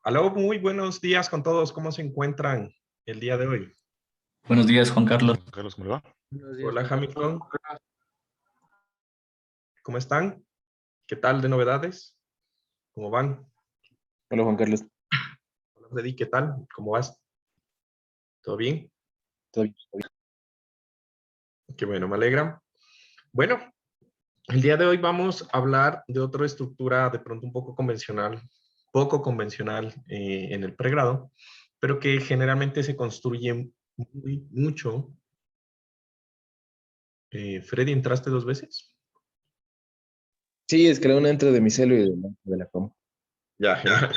Aló, muy buenos días con todos. ¿Cómo se encuentran el día de hoy? Buenos días, Juan Carlos. Carlos, ¿cómo le va? Buenos días, Hola, Juan Carlos. Hamilton. ¿Cómo están? ¿Qué tal de novedades? ¿Cómo van? Hola, Juan Carlos. Hola, Freddy, ¿qué tal? ¿Cómo vas? ¿Todo bien? ¿Todo bien? ¿Todo bien? Qué bueno, me alegra. Bueno, el día de hoy vamos a hablar de otra estructura de pronto un poco convencional en el pregrado, pero que generalmente se construye mucho. Freddy, ¿entraste 2 veces? Sí, es que la una entra de mi celu y de la com. Ya, genial.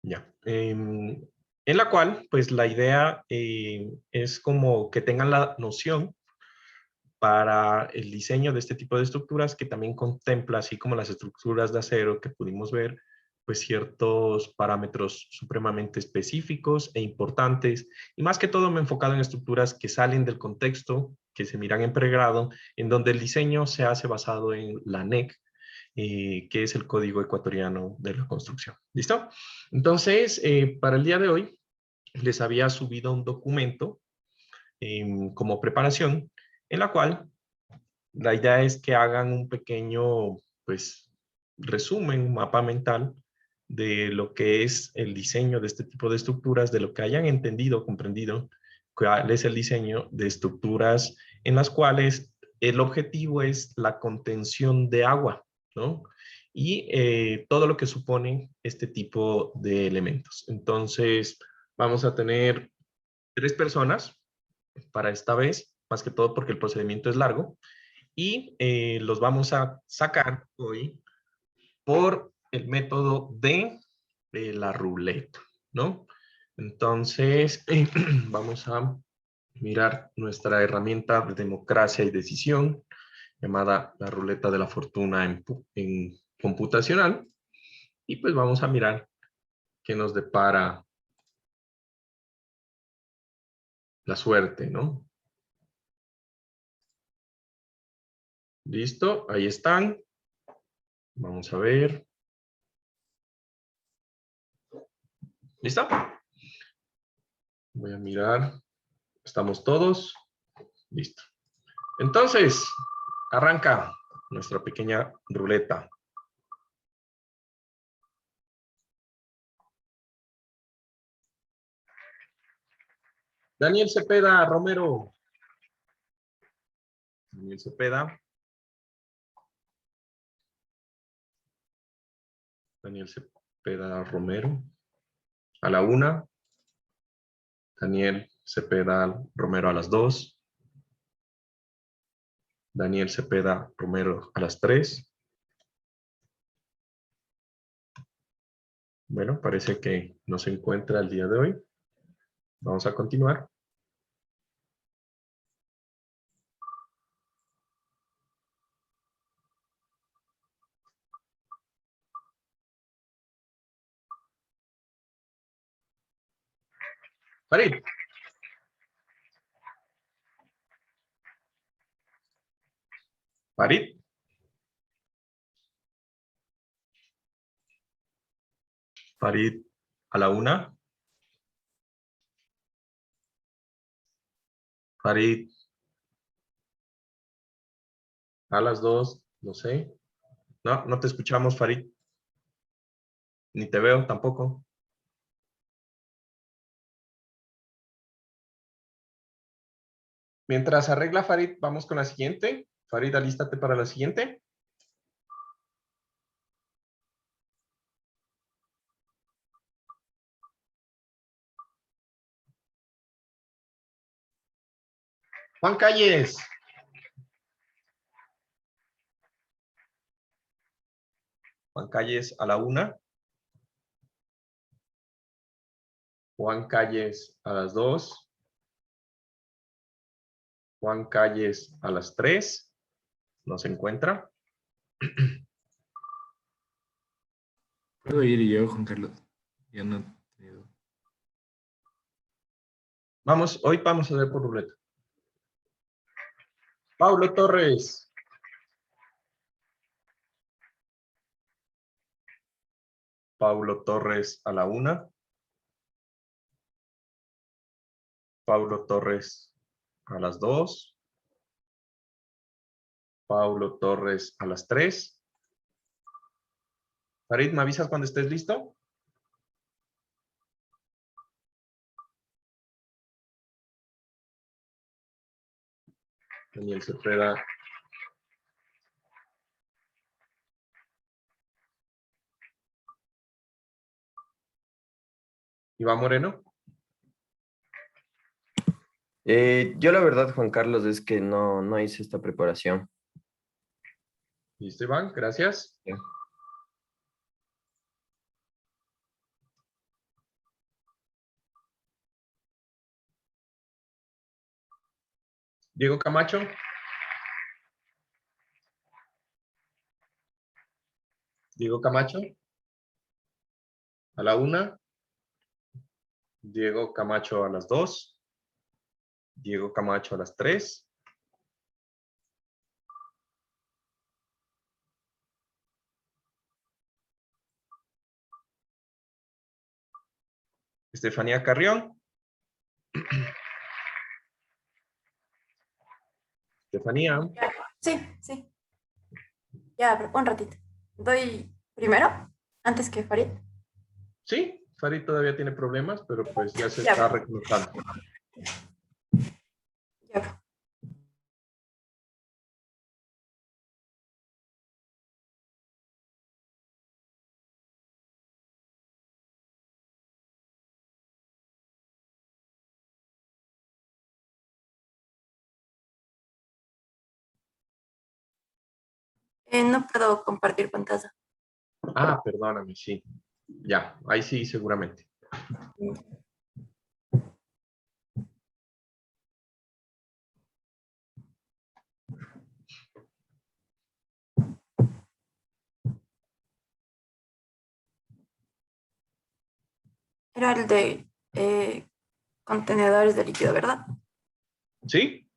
Ya. En la cual, pues la idea es como que tengan la noción para el diseño de este tipo de estructuras que también contempla, así como las estructuras de acero que pudimos ver, pues ciertos parámetros supremamente específicos e importantes, y más que todo me he enfocado en estructuras que salen del contexto, que se miran en pregrado, en donde el diseño se hace basado en la NEC, que es el Código Ecuatoriano de la Construcción. ¿Listo? Entonces, para el día de hoy, les había subido un documento como preparación, en la cual la idea es que hagan un pequeño, pues, resumen, un mapa mental de lo que es el diseño de este tipo de estructuras, de lo que hayan entendido, comprendido, cuál es el diseño de estructuras en las cuales el objetivo es la contención de agua, ¿no? Y todo lo que supone este tipo de elementos. Entonces, vamos a tener 3 personas para esta vez, más que todo porque el procedimiento es largo, y los vamos a sacar hoy por el método de la ruleta, ¿no? Entonces, vamos a mirar nuestra herramienta de democracia y decisión, llamada la ruleta de la fortuna en computacional, y pues vamos a mirar qué nos depara la suerte, ¿no? ¿Listo? Ahí están. Vamos a ver. ¿Listo? Voy a mirar. ¿Estamos todos? Listo. Entonces, arranca nuestra pequeña ruleta. Daniel Cepeda Romero. Daniel Cepeda. Daniel Cepeda Romero. A la 1. Daniel Cepeda Romero a las 2. Daniel Cepeda Romero a las 3. Bueno, parece que no se encuentra el día de hoy. Vamos a continuar. Farid. Farid. Farid a la 1. Farid a las 2. No sé. No, no te escuchamos, Farid. Ni te veo tampoco. Mientras arregla Farid, vamos con la siguiente. Farid, alístate para la siguiente. Juan Calles. Juan Calles a la 1. Juan Calles a las 2. Juan Calles a las 3. ¿No se encuentra? Puedo ir yo, Juan Carlos. Ya no he tenido. Vamos, hoy vamos a ver por ruleta. Paulo Torres. Paulo Torres a la 1. Paulo Torres a las 2. Paulo Torres a las 3. Farid, ¿me avisas cuando estés listo? Daniel Cepeda. Iván Moreno. Yo la verdad, Juan Carlos, es que no hice esta preparación. Listo, Iván, gracias. Ya. Diego Camacho. Diego Camacho. A la 1. Diego Camacho a las 2. Diego Camacho a las 3. Estefanía Carrión. Estefanía. Sí, sí. Ya, un ratito. Doy primero, antes que Farid. Sí, Farid todavía tiene problemas, pero pues ya se Ya. está reconectando. Ya. No puedo compartir pantalla. Ah, perdóname, sí. Ya, ahí sí, seguramente. Era el de contenedores de líquido, ¿verdad? ¿Sí?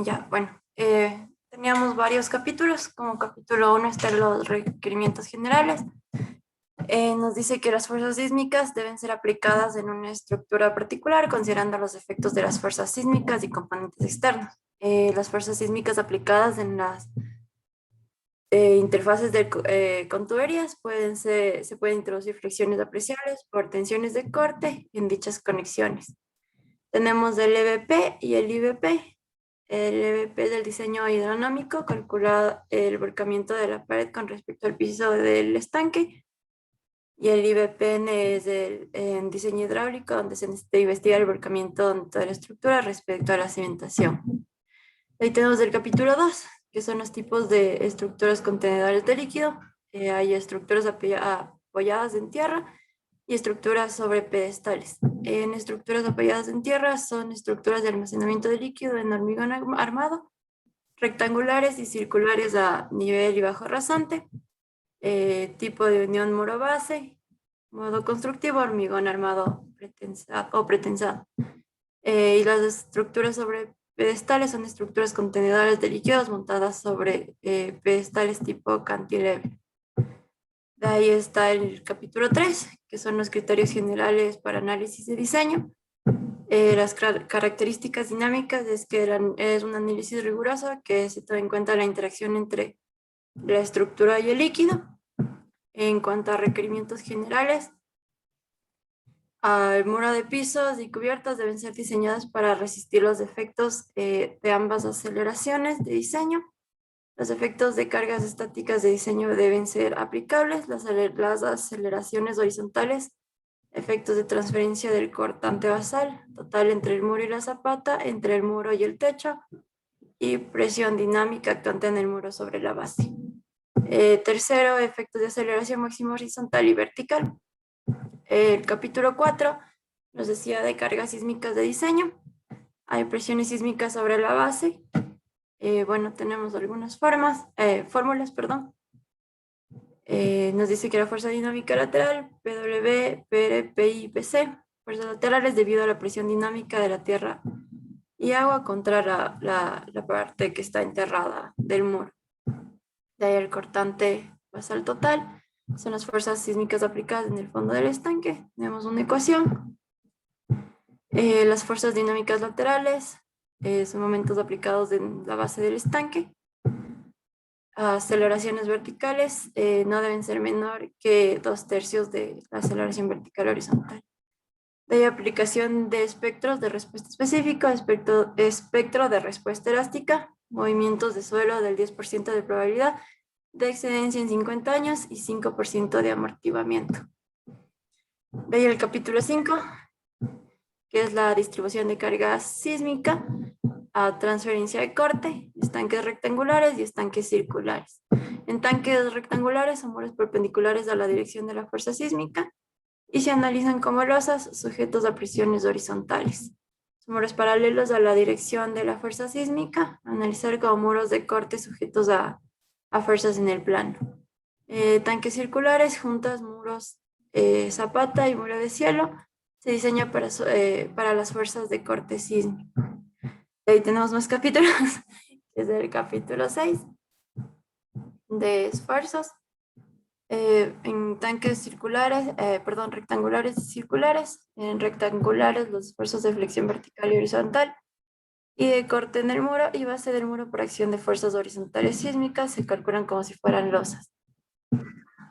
Ya, bueno. Teníamos varios capítulos. Como capítulo 1 están los requerimientos generales. Nos dice que las fuerzas sísmicas deben ser aplicadas en una estructura particular, considerando los efectos de las fuerzas sísmicas y componentes externos. Las fuerzas sísmicas aplicadas en las interfaces de contuberías se pueden introducir fricciones apreciables por tensiones de corte en dichas conexiones. Tenemos el EVP y el IVP. El EVP del diseño hidrodinámico calcula el volcamiento de la pared con respecto al piso del estanque, y el IVPN es el diseño hidráulico, donde se necesita investigar el volcamiento de toda la estructura respecto a la cimentación. Ahí tenemos el capítulo 2, que son los tipos de estructuras contenedores de líquido. Hay estructuras apoyadas en tierra y estructuras sobre pedestales. En estructuras apoyadas en tierra son estructuras de almacenamiento de líquido en hormigón armado, rectangulares y circulares a nivel y bajo rasante. Tipo de unión muro-base, modo constructivo, hormigón armado pretensado. Y las estructuras sobre pedestales son estructuras contenedores de líquidos montadas sobre pedestales tipo cantilever. De ahí está el capítulo 3, que son los criterios generales para análisis de diseño. Las características dinámicas es que es un análisis riguroso que se toma en cuenta la interacción entre la estructura y el líquido. En cuanto a requerimientos generales, el muro de pisos y cubiertas deben ser diseñados para resistir los efectos de ambas aceleraciones de diseño. Los efectos de cargas estáticas de diseño deben ser aplicables. Las aceleraciones horizontales, efectos de transferencia del cortante basal, total entre el muro y la zapata, entre el muro y el techo, y presión dinámica actuante en el muro sobre la base. Tercero, efectos de aceleración máxima horizontal y vertical. El capítulo 4 nos decía de cargas sísmicas de diseño. Hay presiones sísmicas sobre la base. Bueno, tenemos algunas fórmulas, perdón. Nos dice que la fuerza dinámica lateral, PW, PR, PI, PC, fuerzas laterales debido a la presión dinámica de la tierra y agua contra la parte que está enterrada del muro. De ahí el cortante basal total, son las fuerzas sísmicas aplicadas en el fondo del estanque. Tenemos una ecuación. Las fuerzas dinámicas laterales son momentos aplicados en la base del estanque. Aceleraciones verticales no deben ser menor que 2/3 de la aceleración vertical horizontal. De ahí aplicación de espectros de respuesta específica, espectro de respuesta elástica, movimientos de suelo del 10% de probabilidad de excedencia en 50 años y 5% de amortiguamiento. De ahí el capítulo 5, que es la distribución de carga sísmica, a transferencia de corte, estanques rectangulares y estanques circulares. En tanques rectangulares son muros perpendiculares a la dirección de la fuerza sísmica y se analizan como losas sujetos a presiones horizontales. Son muros paralelos a la dirección de la fuerza sísmica, analizar como muros de corte sujetos a fuerzas en el plano. Tanques circulares, juntas, muros zapata y muro de cielo, se diseña para las fuerzas de corte sísmico. Ahí tenemos más capítulos, que es el capítulo 6 de esfuerzos. En tanques rectangulares y circulares. En rectangulares los esfuerzos de flexión vertical y horizontal y de corte en el muro y base del muro por acción de fuerzas horizontales sísmicas se calculan como si fueran losas.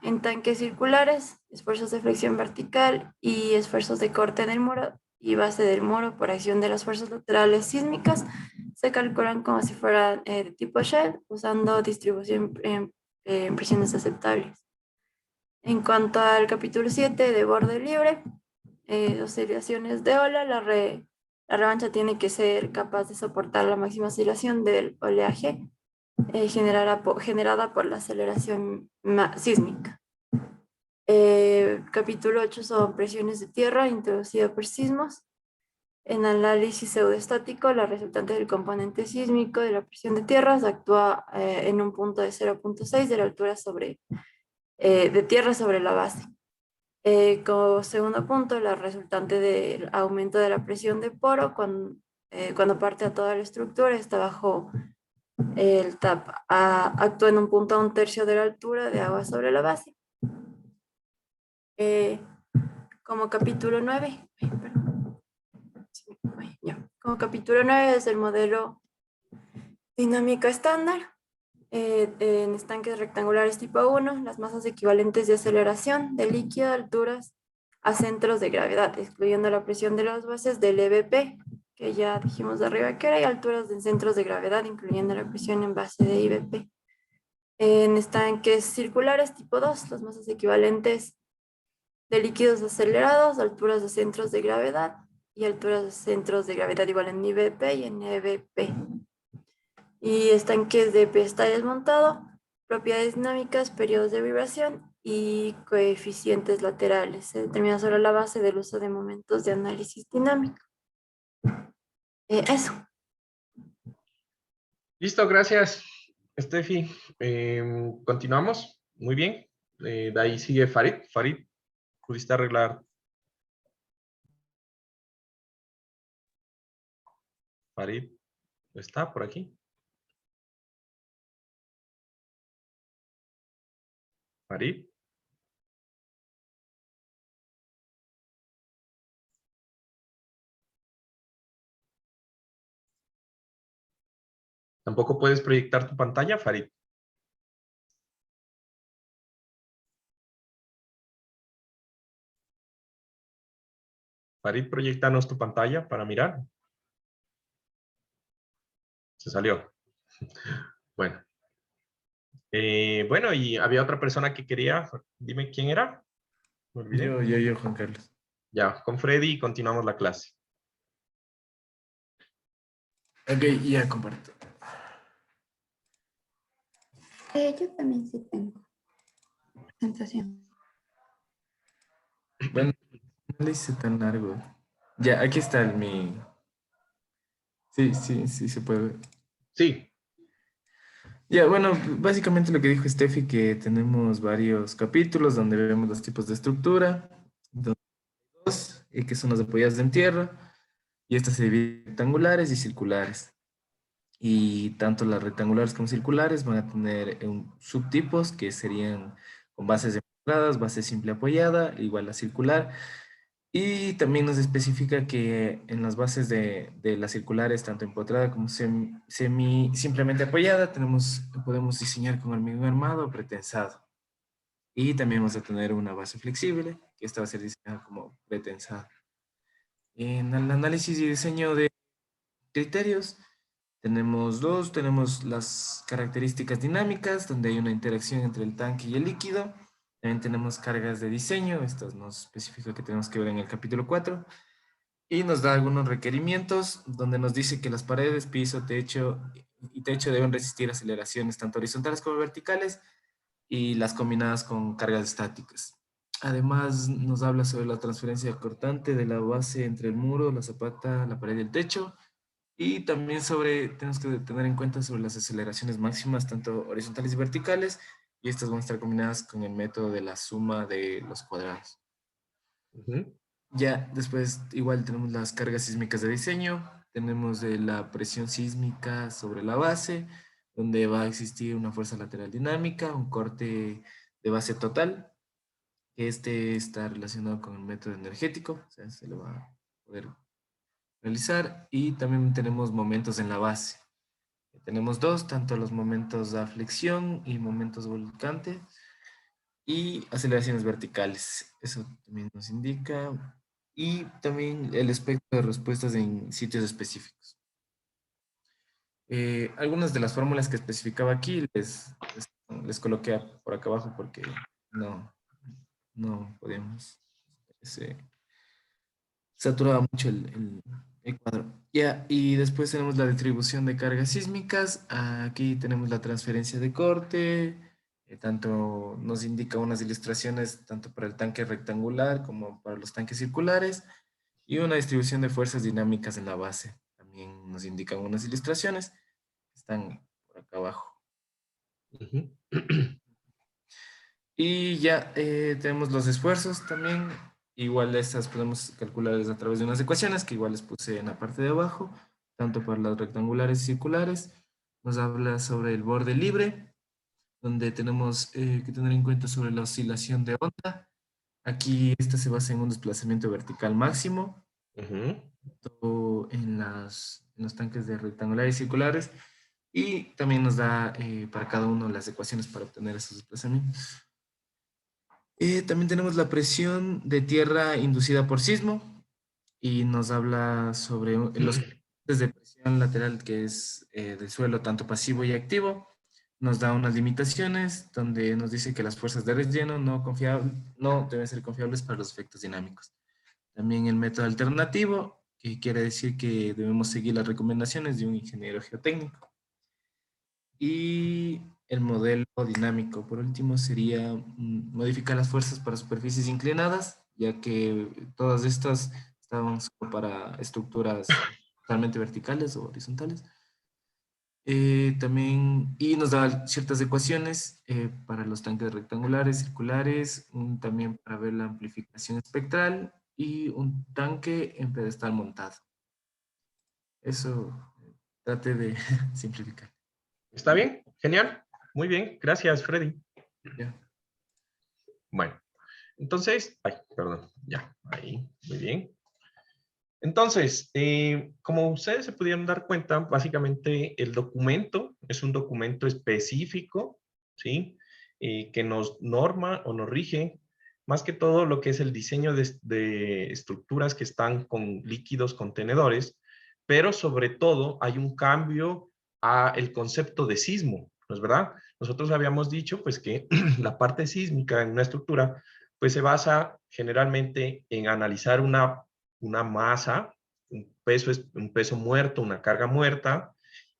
En tanques circulares, esfuerzos de flexión vertical y esfuerzos de corte en el muro y base del muro por acción de las fuerzas laterales sísmicas se calculan como si fueran de tipo shell, usando distribución en presiones aceptables. En cuanto al capítulo 7 de borde libre, oscilaciones de ola, la revancha tiene que ser capaz de soportar la máxima oscilación del oleaje generada por la aceleración sísmica. Capítulo 8 son presiones de tierra introducidas por sismos. En análisis pseudoestático, la resultante del componente sísmico de la presión de tierras actúa en un punto de 0.6 de la altura de tierra sobre la base. Como segundo punto, la resultante del aumento de la presión de poro cuando parte a toda la estructura está bajo el TAP. Actúa en un punto a 1/3 de la altura de agua sobre la base. Como capítulo 9, como capítulo 9 es el modelo dinámico estándar. En estanques rectangulares tipo 1, las masas equivalentes de aceleración de líquido a alturas a centros de gravedad, excluyendo la presión de las bases del EVP, que ya dijimos de arriba que era, y alturas de centros de gravedad, incluyendo la presión en base de IVP. En estanques circulares tipo 2, las masas equivalentes de líquidos acelerados, alturas de centros de gravedad y alturas de centros de gravedad igual en IVP y en EVP. Y estanques de está desmontado, propiedades dinámicas, periodos de vibración y coeficientes laterales. Se determina sobre la base del uso de momentos de análisis dinámico. Eso. Listo, gracias, Steffi. Continuamos. Muy bien. De ahí sigue Farid. Farid, ¿pudiste arreglar? Farid, ¿está por aquí? Farid. ¿Tampoco puedes proyectar tu pantalla, Farid? Farid, proyectanos tu pantalla para mirar. Se salió. Bueno. Bueno, y había otra persona que quería. Dime quién era. Me olvidé. Yo, Juan Carlos. Ya, con Freddy y continuamos la clase. Ok, ya comparto. Yo también sí tengo presentación. Bueno, no le hice tan largo. Ya, aquí está mi... Sí, se puede ver. Sí. Ya, bueno, básicamente lo que dijo Steffi, que tenemos varios capítulos donde vemos los tipos de estructura, dos, que son las apoyadas en tierra, y estas se dividen en rectangulares y circulares. Y tanto las rectangulares como circulares van a tener subtipos que serían con bases de cuadradas, base simple apoyada, igual a circular. Y también nos especifica que en las bases de las circulares, tanto empotrada como simplemente apoyada, podemos diseñar con hormigón armado o pretensado. Y también vamos a tener una base flexible, que esta va a ser diseñada como pretensada. En el análisis y diseño de criterios, tenemos las características dinámicas, donde hay una interacción entre el tanque y el líquido. También tenemos cargas de diseño, estas nos especifica que tenemos que ver en el capítulo 4. Y nos da algunos requerimientos, donde nos dice que las paredes, piso, techo y techo deben resistir aceleraciones tanto horizontales como verticales, y las combinadas con cargas estáticas. Además, nos habla sobre la transferencia cortante de la base entre el muro, la zapata, la pared y el techo. Y también tenemos que tener en cuenta sobre las aceleraciones máximas, tanto horizontales y verticales, y estas van a estar combinadas con el método de la suma de los cuadrados. Ujú. Ya después igual tenemos las cargas sísmicas de diseño, tenemos de la presión sísmica sobre la base, donde va a existir una fuerza lateral dinámica, un corte de base total, que está relacionado con el método energético, o sea, se lo va a poder realizar. Y también tenemos momentos en la base. Tenemos dos, tanto los momentos de flexión y momentos volcantes, y aceleraciones verticales. Eso también nos indica. Y también el espectro de respuestas en sitios específicos. Algunas de las fórmulas que especificaba aquí les coloqué por acá abajo porque no podemos. Se saturaba mucho el cuadro. Ya, y después tenemos la distribución de cargas sísmicas. Aquí tenemos la transferencia de corte. Tanto nos indica unas ilustraciones tanto para el tanque rectangular como para los tanques circulares, y una distribución de fuerzas dinámicas en la base. También nos indican unas ilustraciones que están por acá abajo. Ujú. Y ya tenemos los esfuerzos también. Igual estas podemos calcularlas a través de unas ecuaciones que igual les puse en la parte de abajo, tanto para las rectangulares y circulares. Nos habla sobre el borde libre, donde tenemos que tener en cuenta sobre la oscilación de onda. Aquí esta se basa en un desplazamiento vertical máximo, Ujú. tanto en los tanques de rectangulares y circulares, y también nos da para cada uno las ecuaciones para obtener esos desplazamientos. También tenemos la presión de tierra inducida por sismo, y nos habla sobre los componentes de presión lateral, que es del suelo tanto pasivo y activo. Nos da unas limitaciones donde nos dice que las fuerzas de relleno no deben ser confiables para los efectos dinámicos. También el método alternativo, que quiere decir que debemos seguir las recomendaciones de un ingeniero geotécnico. Y el modelo dinámico, por último, sería modificar las fuerzas para superficies inclinadas, ya que todas estas estaban solo para estructuras totalmente verticales o horizontales. También, y nos da ciertas ecuaciones para los tanques rectangulares, circulares, también para ver la amplificación espectral, y un tanque en pedestal montado. Eso, trate de simplificar. ¿Está bien? Genial. Muy bien. Gracias, Freddy. ¿Ya? Bueno, entonces, ay, perdón, ya, ahí, muy bien. Entonces, como ustedes se pudieron dar cuenta, básicamente el documento es un documento específico, ¿sí? Que nos norma o nos rige más que todo lo que es el diseño de estructuras que están con líquidos contenedores, pero sobre todo hay un cambio a el concepto de sismo, ¿no es verdad? Nosotros habíamos dicho pues que la parte sísmica en una estructura pues se basa generalmente en analizar una masa, un peso muerto, una carga muerta,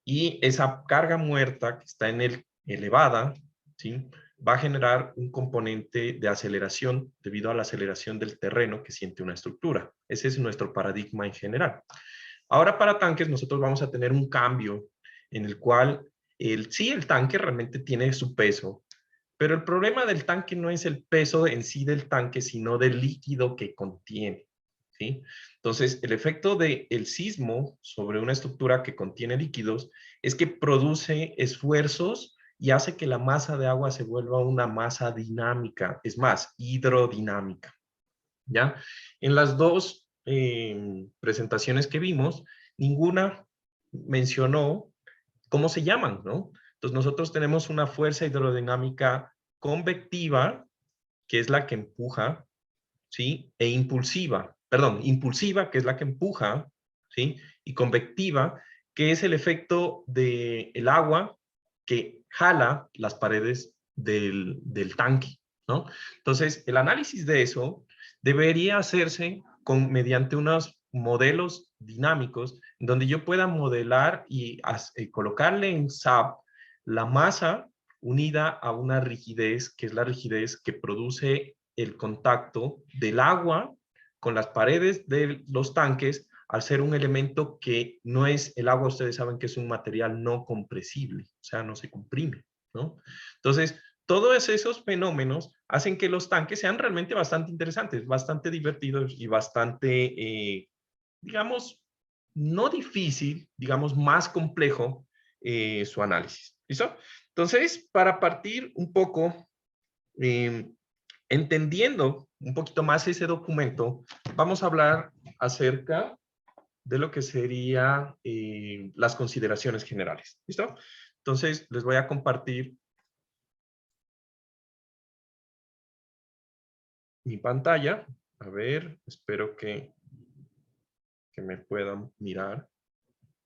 y esa carga muerta que está en el elevada, ¿sí? Va a generar un componente de aceleración debido a la aceleración del terreno que siente una estructura. Ese es nuestro paradigma en general. Ahora para tanques nosotros vamos a tener un cambio en el cual sí, el tanque realmente tiene su peso, pero el problema del tanque no es el peso en sí del tanque, sino del líquido que contiene, ¿sí? Entonces, el efecto del sismo sobre una estructura que contiene líquidos es que produce esfuerzos y hace que la masa de agua se vuelva una masa dinámica, es más, hidrodinámica, ¿ya? En las dos presentaciones que vimos, ninguna mencionó cómo se llaman, ¿no? Entonces nosotros tenemos una fuerza hidrodinámica convectiva, que es la que empuja, ¿sí? E impulsiva, perdón, impulsiva, que es la que empuja, ¿sí? Y convectiva, que es el efecto del agua que jala las paredes del tanque, ¿no? Entonces, el análisis de eso debería hacerse mediante unos modelos dinámicos donde yo pueda modelar y colocarle en SAP la masa unida a una rigidez, que es la rigidez que produce el contacto del agua con las paredes de los tanques al ser un elemento que no es, el agua ustedes saben que es un material no compresible, o sea, no se comprime, ¿no? Entonces, todos esos fenómenos hacen que los tanques sean realmente bastante interesantes, bastante divertidos y bastante, digamos, no difícil, digamos, más complejo su análisis. ¿Listo? Entonces, para partir un poco, entendiendo un poquito más ese documento, vamos a hablar acerca de lo que serían las consideraciones generales. ¿Listo? Entonces, les voy a compartir mi pantalla. A ver, espero que me puedan mirar.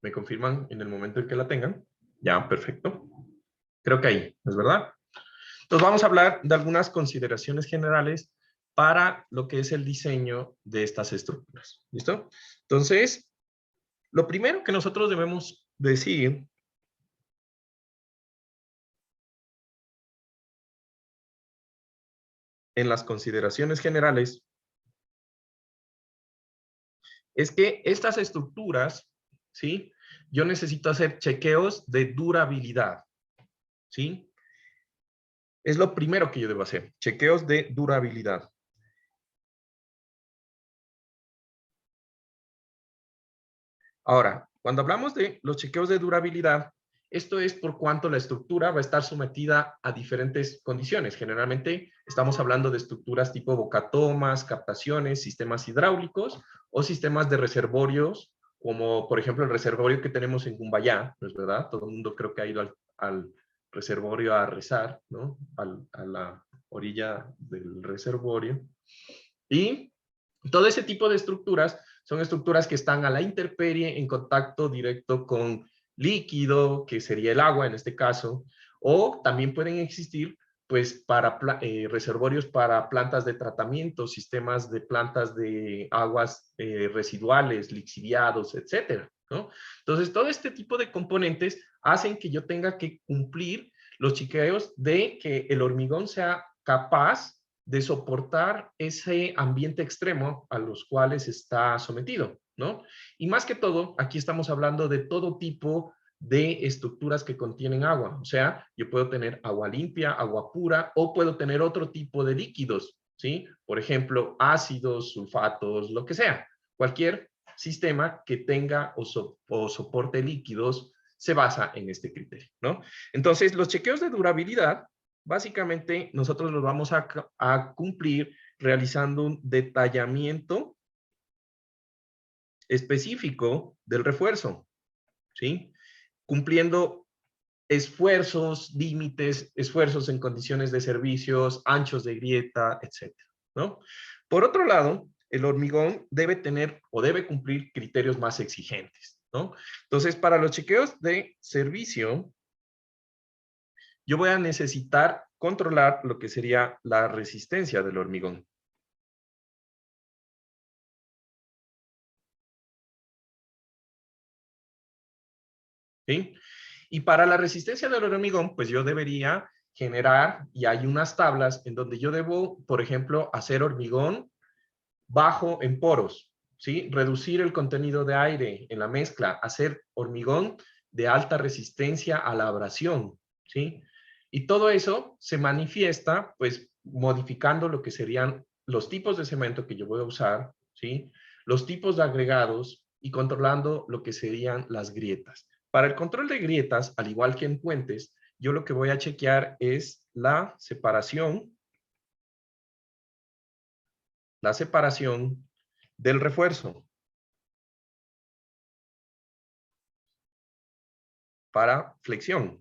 ¿Me confirman en el momento en que la tengan? Ya, perfecto. Creo que ahí, ¿es verdad? Entonces vamos a hablar de algunas consideraciones generales para lo que es el diseño de estas estructuras. ¿Listo? Entonces, lo primero que nosotros debemos decir en las consideraciones generales es que estas estructuras, ¿sí? Yo necesito hacer chequeos de durabilidad, ¿sí? Es lo primero que yo debo hacer, chequeos de durabilidad. Ahora, cuando hablamos de los chequeos de durabilidad, esto es por cuanto la estructura va a estar sometida a diferentes condiciones. Generalmente estamos hablando de estructuras tipo bocatomas, captaciones, sistemas hidráulicos o sistemas de reservorios, como por ejemplo el reservorio que tenemos en Cumbayá, ¿no es verdad? Todo el mundo creo que ha ido al reservorio a rezar, ¿no? A la orilla del reservorio. Y todo ese tipo de estructuras son estructuras que están a la intemperie en contacto directo con líquido, que sería el agua en este caso, o también pueden existir pues para reservorios para plantas de tratamiento, sistemas de plantas de aguas residuales, lixiviados, etcétera, ¿no? Entonces, todo este tipo de componentes hacen que yo tenga que cumplir los chequeos de que el hormigón sea capaz de soportar ese ambiente extremo a los cuales está sometido, ¿no? Y más que todo, aquí estamos hablando de todo tipo de estructuras que contienen agua. O sea, yo puedo tener agua limpia, agua pura, o puedo tener otro tipo de líquidos, ¿sí? Por ejemplo, ácidos, sulfatos, lo que sea. Cualquier sistema que tenga o soporte líquidos se basa en este criterio, ¿no? Entonces, los chequeos de durabilidad básicamente, nosotros los vamos a cumplir realizando un detallamiento específico del refuerzo, ¿sí? Cumpliendo esfuerzos, límites, esfuerzos en condiciones de servicios, anchos de grieta, etcétera, ¿no? Por otro lado, el hormigón debe tener o debe cumplir criterios más exigentes, ¿no? Entonces, para los chequeos de servicio, yo voy a necesitar controlar lo que sería la resistencia del hormigón. ¿Sí? Y para la resistencia del hormigón, pues yo debería generar, y hay unas tablas en donde yo debo, por ejemplo, hacer hormigón bajo en poros, ¿sí? Reducir el contenido de aire en la mezcla, hacer hormigón de alta resistencia a la abrasión, ¿sí? Y todo eso se manifiesta, pues, modificando lo que serían los tipos de cemento que yo voy a usar, ¿sí? Los tipos de agregados y controlando lo que serían las grietas. Para el control de grietas, al igual que en puentes, yo lo que voy a chequear es la separación del refuerzo para flexión.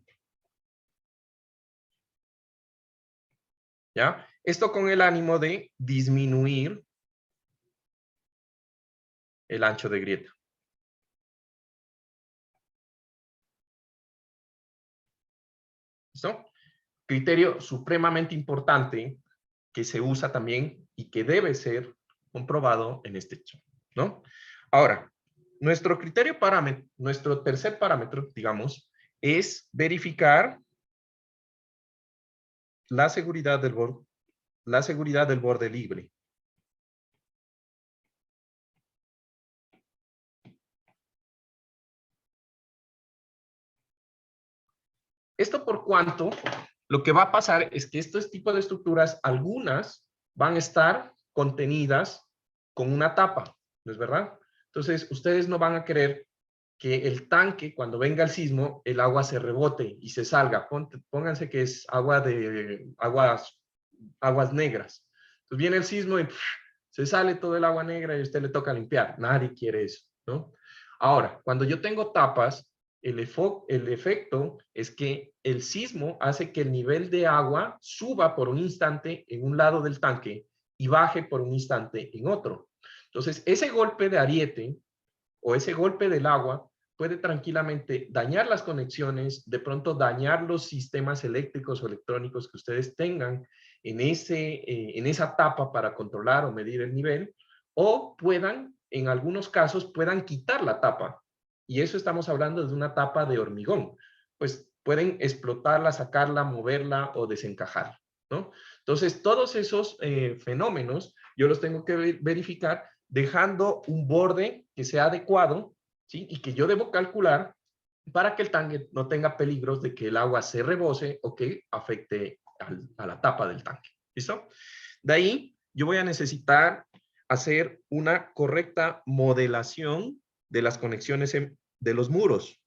¿Ya? Esto con el ánimo de disminuir el ancho de grieta. ¿Listo? Criterio supremamente importante que se usa también y que debe ser comprobado en este hecho, ¿no? Ahora, nuestro tercer parámetro, digamos, es verificar la seguridad del borde libre. Esto por cuanto lo que va a pasar es que estos tipos de estructuras, algunas van a estar contenidas con una tapa, ¿no es verdad? Entonces, ustedes no van a querer que el tanque, cuando venga el sismo, el agua se rebote y se salga. Pónganse que es aguas negras. Entonces viene el sismo y se sale todo el agua negra y a usted le toca limpiar. Nadie quiere eso, ¿no? Ahora, cuando yo tengo tapas, el efecto es que el sismo hace que el nivel de agua suba por un instante en un lado del tanque y baje por un instante en otro. Entonces, ese golpe de ariete o ese golpe del agua puede tranquilamente dañar las conexiones, de pronto dañar los sistemas eléctricos o electrónicos que ustedes tengan en esa tapa para controlar o medir el nivel, o en algunos casos, puedan quitar la tapa. Y eso estamos hablando de una tapa de hormigón. Pues pueden explotarla, sacarla, moverla o desencajarla, ¿no? Entonces, todos esos fenómenos yo los tengo que verificar dejando un borde que sea adecuado, ¿sí? Y que yo debo calcular para que el tanque no tenga peligros de que el agua se rebose o que afecte a la tapa del tanque. ¿Listo? De ahí, yo voy a necesitar hacer una correcta modelación de las conexiones de los muros.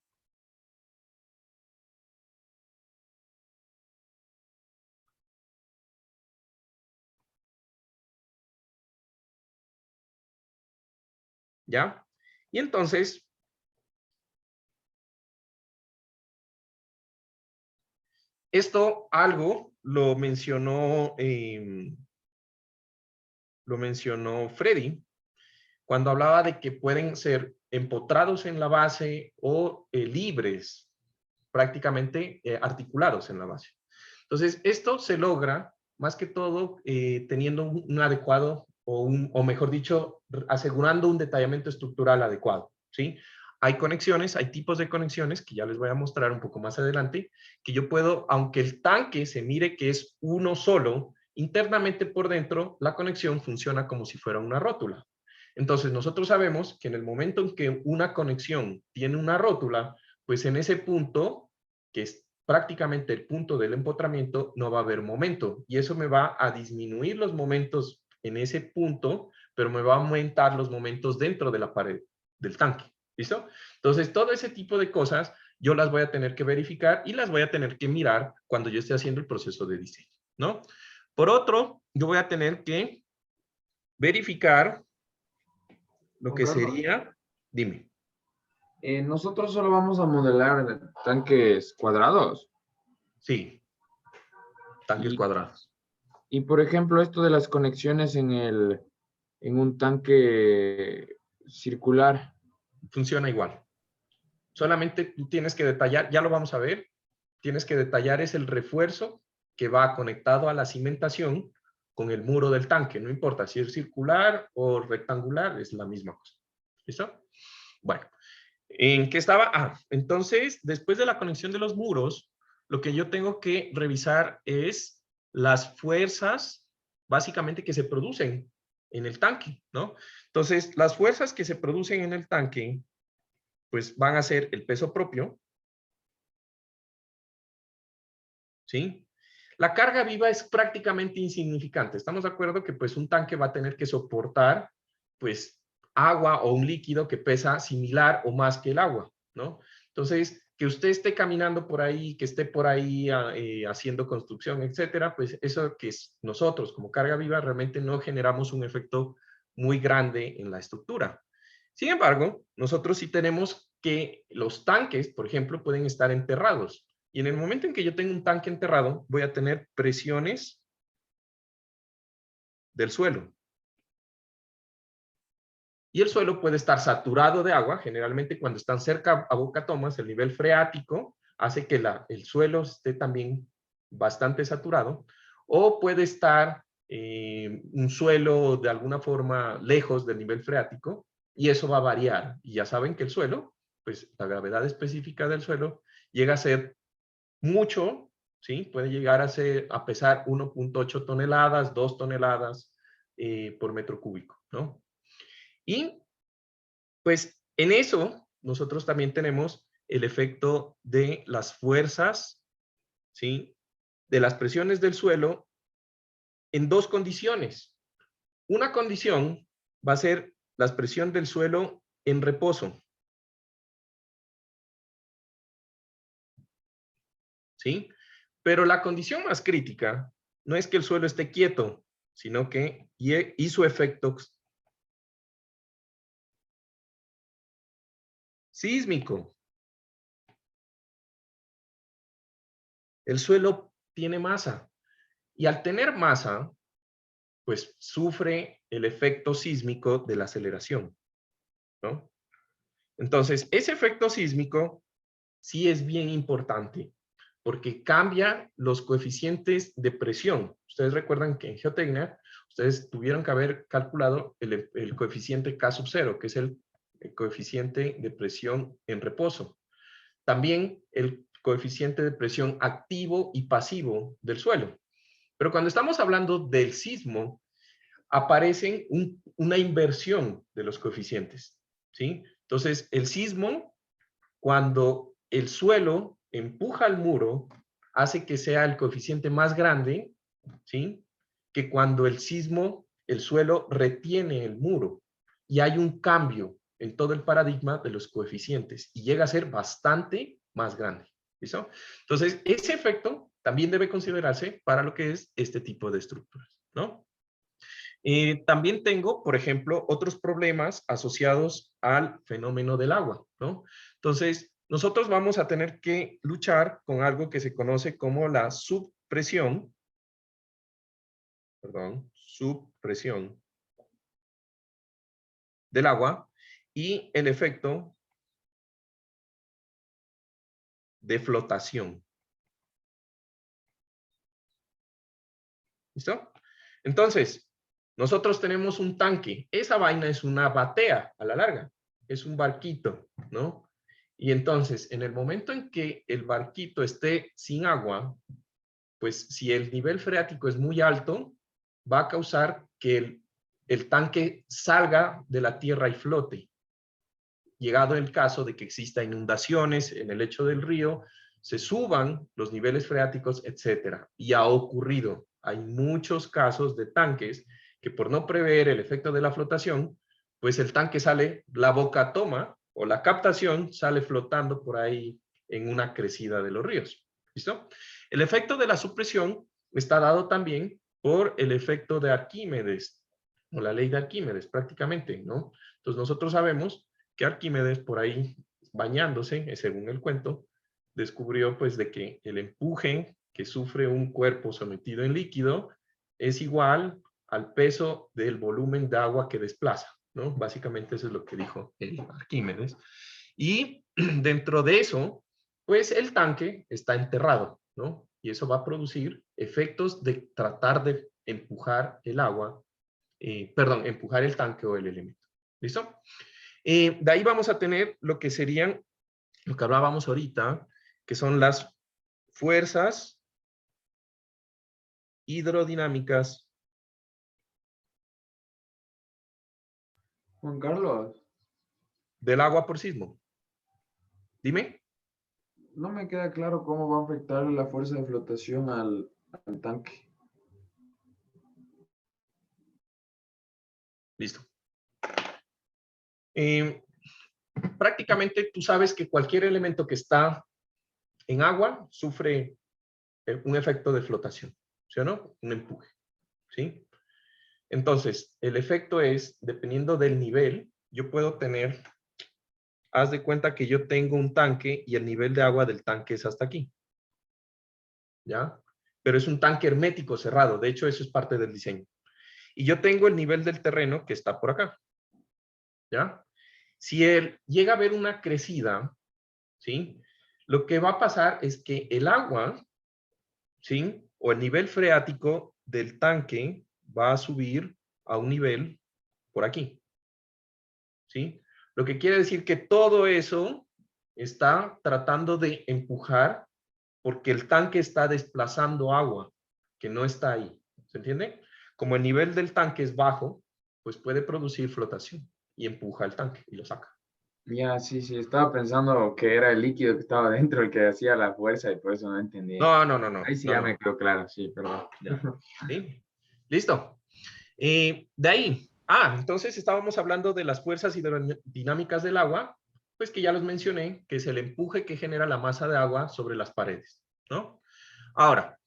¿Ya? Y entonces, esto algo lo mencionó Freddy cuando hablaba de que pueden ser empotrados en la base o libres, prácticamente articulados en la base. Entonces, esto se logra más que todo teniendo un adecuado o mejor dicho, asegurando un detallamiento estructural adecuado, ¿sí? Hay conexiones, hay tipos de conexiones que ya les voy a mostrar un poco más adelante, que yo puedo, aunque el tanque se mire que es uno solo, internamente por dentro la conexión funciona como si fuera una rótula. Entonces, nosotros sabemos que en el momento en que una conexión tiene una rótula, pues en ese punto, que es prácticamente el punto del empotramiento, no va a haber momento. Y eso me va a disminuir los momentos en ese punto, pero me va a aumentar los momentos dentro de la pared del tanque. ¿Listo? Entonces, todo ese tipo de cosas yo las voy a tener que verificar y las voy a tener que mirar cuando yo esté haciendo el proceso de diseño, ¿no? Por otro, yo voy a tener que verificar lo que sería, dime. Nosotros solo vamos a modelar tanques cuadrados. Sí, tanques cuadrados. Y por ejemplo, esto de las conexiones en un tanque circular. Funciona igual. Solamente tú tienes que detallar, ya lo vamos a ver, tienes que detallar es el refuerzo que va conectado a la cimentación con el muro del tanque. No importa si es circular o rectangular, es la misma cosa. ¿Listo? Bueno, ¿en qué estaba? Entonces, después de la conexión de los muros, lo que yo tengo que revisar es las fuerzas, básicamente, que se producen en el tanque, ¿no? Entonces, las fuerzas que se producen en el tanque, pues van a ser el peso propio, ¿sí? La carga viva es prácticamente insignificante. Estamos de acuerdo que pues un tanque va a tener que soportar pues agua o un líquido que pesa similar o más que el agua, ¿no? Entonces, que usted esté caminando por ahí, que esté por ahí haciendo construcción, etcétera, pues eso que es nosotros como carga viva realmente no generamos un efecto muy grande en la estructura. Sin embargo, nosotros sí tenemos que los tanques, por ejemplo, pueden estar enterrados. Y en el momento en que yo tengo un tanque enterrado, voy a tener presiones del suelo. Y el suelo puede estar saturado de agua. Generalmente cuando están cerca a boca tomas, el nivel freático hace que el suelo esté también bastante saturado. O puede estar un suelo de alguna forma lejos del nivel freático y eso va a variar. Y ya saben que el suelo, pues la gravedad específica del suelo llega a ser mucho, ¿sí? Puede llegar a pesar 1.8 toneladas, 2 toneladas por metro cúbico, ¿no? Y pues en eso nosotros también tenemos el efecto de las fuerzas, ¿sí? De las presiones del suelo en dos condiciones. Una condición va a ser la presión del suelo en reposo, ¿sí? Pero la condición más crítica no es que el suelo esté quieto, sino que y su efecto sísmico. El suelo tiene masa y al tener masa, pues sufre el efecto sísmico de la aceleración, ¿no? Entonces, ese efecto sísmico sí es bien importante porque cambia los coeficientes de presión. Ustedes recuerdan que en geotecnia, ustedes tuvieron que haber calculado el coeficiente K sub 0, que es el coeficiente de presión en reposo. También el coeficiente de presión activo y pasivo del suelo. Pero cuando estamos hablando del sismo, aparecen una inversión de los coeficientes, ¿sí? Entonces, el sismo, cuando el suelo empuja al muro, hace que sea el coeficiente más grande, ¿sí? Que cuando el sismo, el suelo retiene el muro. Y hay un cambio en todo el paradigma de los coeficientes y llega a ser bastante más grande. ¿Listo? Entonces, ese efecto también debe considerarse para lo que es este tipo de estructuras, ¿no? También tengo, por ejemplo, otros problemas asociados al fenómeno del agua, ¿no? Entonces, nosotros vamos a tener que luchar con algo que se conoce como la subpresión, perdón, subpresión del agua y el efecto de flotación. ¿Listo? Entonces, nosotros tenemos un tanque. Esa vaina es una batea a la larga. Es un barquito, ¿no? Y entonces, en el momento en que el barquito esté sin agua, pues si el nivel freático es muy alto, va a causar que el tanque salga de la tierra y flote. Llegado el caso de que exista inundaciones en el lecho del río, se suban los niveles freáticos, etcétera. Y ha ocurrido. Hay muchos casos de tanques que por no prever el efecto de la flotación, pues el tanque sale, la boca toma o la captación sale flotando por ahí en una crecida de los ríos. ¿Listo? El efecto de la supresión está dado también por el efecto de Arquímedes, o la ley de Arquímedes prácticamente, ¿no? Entonces nosotros sabemos que Arquímedes por ahí bañándose, según el cuento, descubrió pues de que el empuje que sufre un cuerpo sometido en líquido es igual al peso del volumen de agua que desplaza, ¿no? Básicamente eso es lo que dijo el Arquímedes. Y dentro de eso, pues el tanque está enterrado, ¿no? Y eso va a producir efectos de tratar de empujar el agua, perdón, empujar el tanque o el elemento. ¿Listo? De ahí vamos a tener lo que serían, lo que hablábamos ahorita, que son las fuerzas hidrodinámicas. Juan Carlos, Del agua por sismo. Dime. no me queda claro cómo va a afectar la fuerza de flotación al tanque. Listo. Eh, prácticamente tú sabes que cualquier elemento que está en agua sufre un efecto de flotación, ¿sí o no? Un empuje, ¿sí? Entonces, el efecto es, dependiendo del nivel, yo puedo tener, haz de cuenta que yo tengo un tanque y el nivel de agua del tanque es hasta aquí, ¿ya? Pero es un tanque hermético cerrado, de hecho eso es parte del diseño. Y yo tengo el nivel del terreno que está por acá, ¿ya? Si él llega a haber una crecida, ¿sí? Lo que va a pasar es que el agua, ¿sí? O el nivel freático del tanque va a subir a un nivel por aquí, ¿sí? Lo que quiere decir que todo eso está tratando de empujar porque el tanque está desplazando agua que no está ahí, ¿se entiende? Como el nivel del tanque es bajo, pues puede producir flotación y empuja el tanque y lo saca. Ya, sí, sí, estaba pensando que era el líquido que estaba dentro el que hacía la fuerza y por eso no entendía. No, no, no, no, Ahí sí no, ya no. me quedó claro, sí, perdón. Ya. ¿Sí? Listo. De ahí, entonces estábamos hablando de las fuerzas hidrodinámicas del agua, pues que ya los mencioné, que es el empuje que genera la masa de agua sobre las paredes, ¿no? Ahora,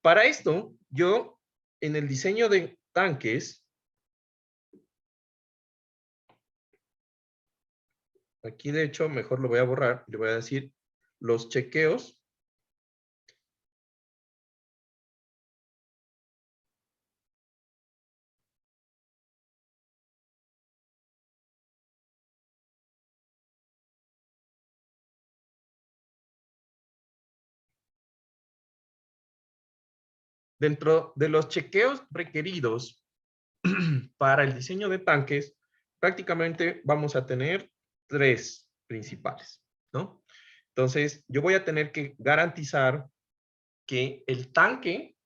para esto, yo en el diseño de tanques, aquí de hecho mejor lo voy a borrar, le voy a decir los chequeos dentro de los chequeos requeridos para el diseño de tanques, prácticamente vamos a tener 3 principales, ¿no? Entonces, yo voy a tener que garantizar que el tanque,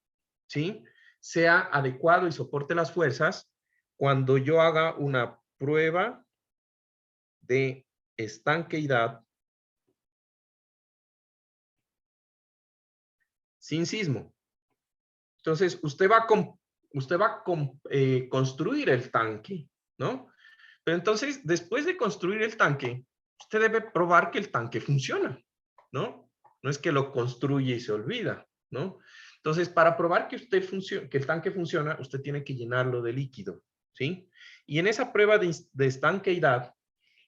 ¿sí? Sea adecuado y soporte las fuerzas cuando yo haga una prueba de estanqueidad sin sismo. Entonces, usted va a construir el tanque, ¿no? Pero entonces, después de construir el tanque, usted debe probar que el tanque funciona, ¿no? No es que lo construye y se olvida, ¿no? Entonces, para probar que que el tanque funciona, usted tiene que llenarlo de líquido, ¿sí? Y en esa prueba de estanqueidad,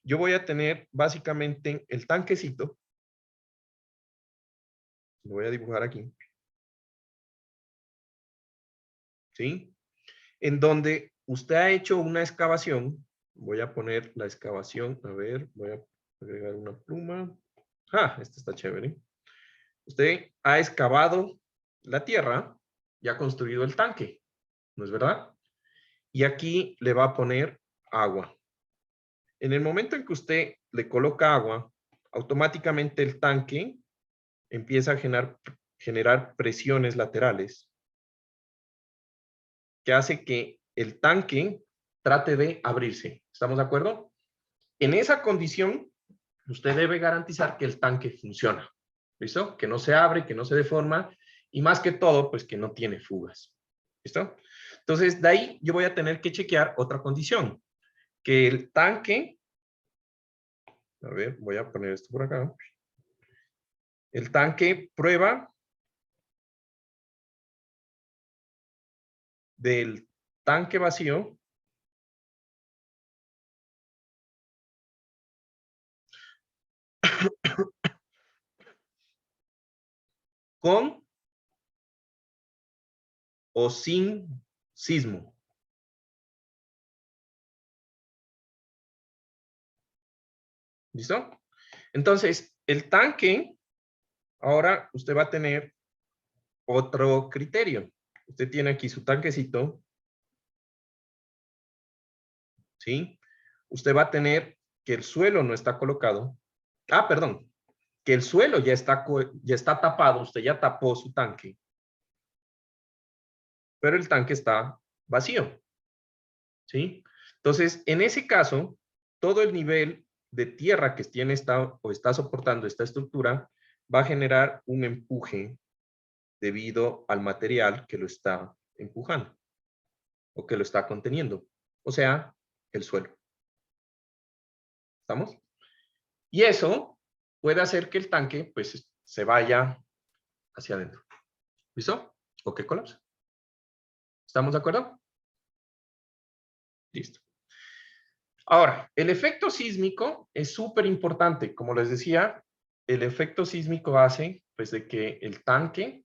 yo voy a tener básicamente el tanquecito, lo voy a dibujar aquí, ¿sí? En donde usted ha hecho una excavación, voy a poner la excavación, a ver, voy a agregar una pluma. Esta está chévere. Usted ha excavado la tierra y ha construido el tanque, ¿no es verdad? Y aquí le va a poner agua. En el momento en que usted le coloca agua, automáticamente el tanque empieza a generar presiones laterales que hace que el tanque trate de abrirse. ¿Estamos de acuerdo? En esa condición, usted debe garantizar que el tanque funciona. ¿Listo? Que no se abre, que no se deforma y más que todo, pues que no tiene fugas. ¿Listo? Entonces, de ahí yo voy a tener que chequear otra condición. Que el tanque, a ver, voy a poner esto por acá. El tanque prueba del tanque vacío con o sin sismo. ¿Listo? Entonces, el tanque, ahora usted va a tener otro criterio. Usted tiene aquí su tanquecito, ¿sí? Usted va a tener que el suelo no está colocado. Perdón, que el suelo ya está tapado, usted ya tapó su tanque, pero el tanque está vacío, ¿sí? Entonces, en ese caso, todo el nivel de tierra que tiene o está soportando esta estructura va a generar un empuje debido al material que lo está empujando o que lo está conteniendo, o sea, el suelo. ¿Estamos? Y eso puede hacer que el tanque pues se vaya hacia adentro. ¿Listo? ¿O que colapse? ¿Estamos de acuerdo? Listo. Ahora, el efecto sísmico es súper importante. Como les decía, el efecto sísmico hace pues de que el tanque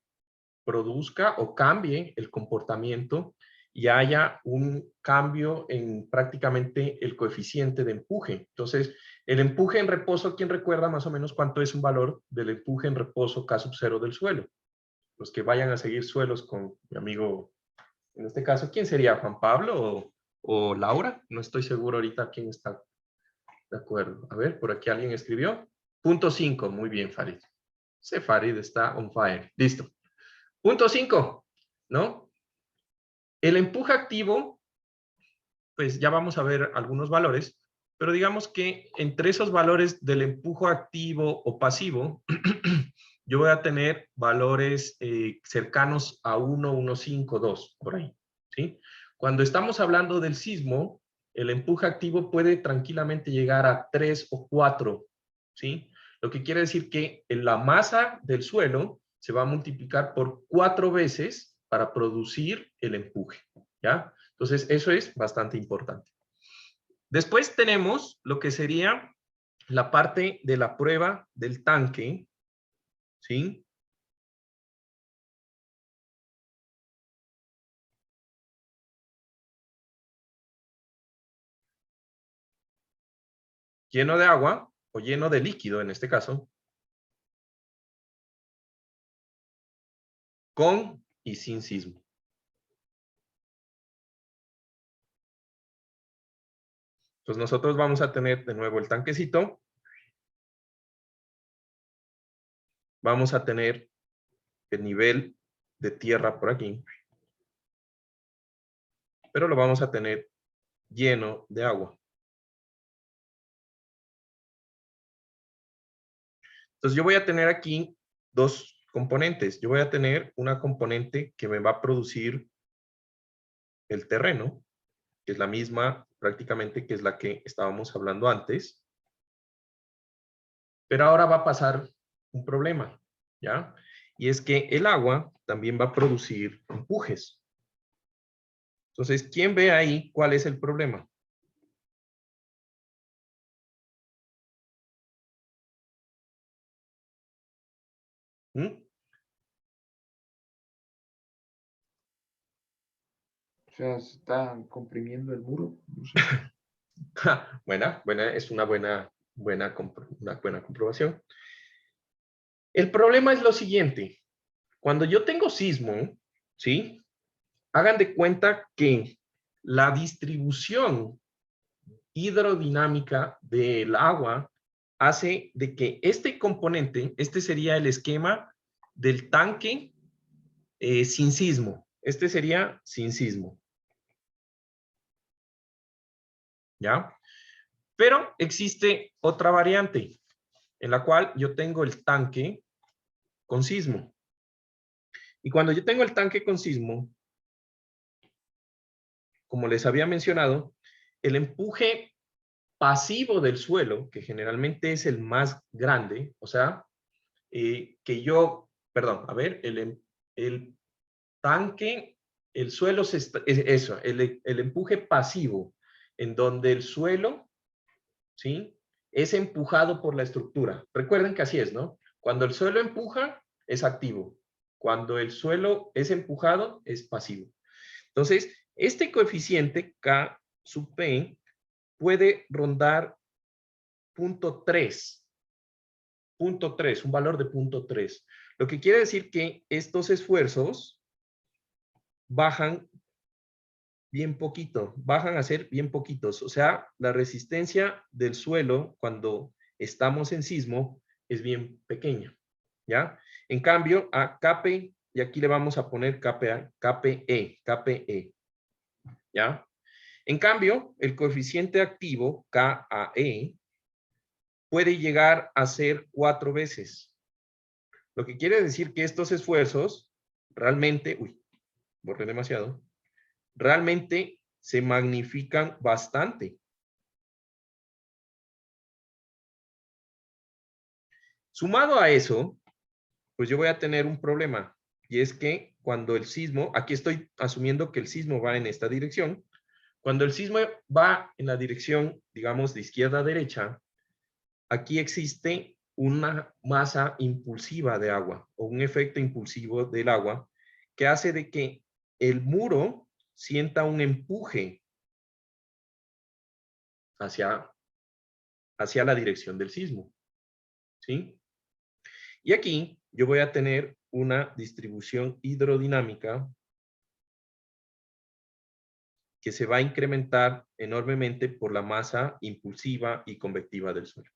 produzca o cambie el comportamiento y haya un cambio en prácticamente el coeficiente de empuje. Entonces, el empuje en reposo, ¿quién recuerda más o menos cuánto es un valor del empuje en reposo K sub 0 del suelo? Los que vayan a seguir suelos con mi amigo, en este caso, ¿quién sería? ¿Juan Pablo o Laura? No estoy seguro ahorita quién está de acuerdo. A ver, por aquí alguien escribió. Punto 5, muy bien, Farid. Ese Farid está on fire. Listo. Punto 5, ¿no? El empuje activo, pues ya vamos a ver algunos valores, pero digamos que entre esos valores del empuje activo o pasivo, yo voy a tener valores cercanos a 1, 1,5, 2, por ahí, ¿sí? Cuando estamos hablando del sismo, el empuje activo puede tranquilamente llegar a 3 o 4, ¿sí? Lo que quiere decir que la masa del suelo se va a multiplicar por 4 veces para producir el empuje, ¿ya? Entonces, eso es bastante importante. Después tenemos lo que sería la parte de la prueba del tanque, ¿sí? Lleno de agua o lleno de líquido en este caso, con y sin sismo. Entonces nosotros vamos a tener de nuevo el tanquecito. Vamos a tener el nivel de tierra por aquí. Pero lo vamos a tener lleno de agua. Entonces yo voy a tener aquí dos componentes. Yo voy a tener una componente que me va a producir el terreno, que es la misma prácticamente que es la que estábamos hablando antes. Pero ahora va a pasar un problema, ¿ya? Y es que el agua también va a producir empujes. Entonces, ¿quién ve ahí cuál es el problema? ¿Mm? O sea, se está comprimiendo el muro. No sé. Buena, es una buena comprobación. El problema es lo siguiente. Cuando yo tengo sismo, ¿sí? Hagan de cuenta que la distribución hidrodinámica del agua hace de que este componente, este sería el esquema del tanque sin sismo. Este sería sin sismo. ¿Ya? Pero existe otra variante en la cual yo tengo el tanque con sismo. Y cuando yo tengo el tanque con sismo, como les había mencionado, el empuje pasivo del suelo, que generalmente es el más grande, o sea, perdón, a ver, el tanque, el suelo, el empuje pasivo, en donde el suelo, ¿sí? Es empujado por la estructura. Recuerden que así es, ¿no? Cuando el suelo empuja, es activo. Cuando el suelo es empujado, es pasivo. Entonces, este coeficiente K sub P puede rondar 0,3. 0,3, un valor de 0,3. Lo que quiere decir que estos esfuerzos bajan bien poquito, bajan a ser bien poquitos. O sea, la resistencia del suelo cuando estamos en sismo es bien pequeña, ¿ya? En cambio, a KP, y aquí le vamos a poner KPE, ¿ya? En cambio, el coeficiente activo, KAE, puede llegar a ser 4 veces. Lo que quiere decir que estos esfuerzos realmente, borré demasiado, realmente se magnifican bastante. Sumado a eso, pues yo voy a tener un problema. Y es que cuando el sismo, aquí estoy asumiendo que el sismo va en esta dirección, cuando el sismo va en la dirección, digamos, de izquierda a derecha, aquí existe una masa impulsiva de agua o un efecto impulsivo del agua que hace de que el muro sienta un empuje hacia la dirección del sismo, ¿sí? Y aquí yo voy a tener una distribución hidrodinámica que se va a incrementar enormemente por la masa impulsiva y convectiva del suelo.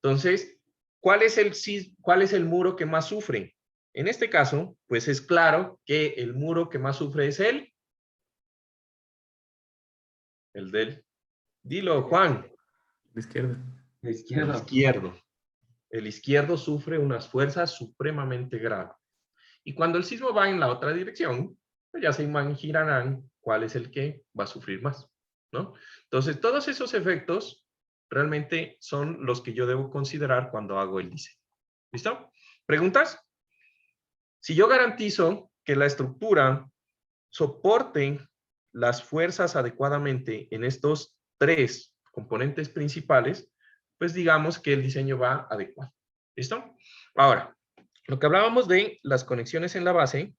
Entonces, ¿cuál es el muro que más sufre? En este caso, pues es claro que el muro que más sufre es el del, dilo, Juan. La izquierda. La El izquierda. izquierdo. El izquierdo sufre unas fuerzas supremamente graves. Y cuando el sismo va en la otra dirección, pues ya se imaginarán cuál es el que va a sufrir más, ¿no? Entonces, todos esos efectos realmente son los que yo debo considerar cuando hago el diseño. ¿Listo? ¿Preguntas? Si yo garantizo que la estructura soporte las fuerzas adecuadamente en estos 3 componentes principales, pues digamos que el diseño va adecuado. ¿Listo? Ahora, lo que hablábamos de las conexiones en la base.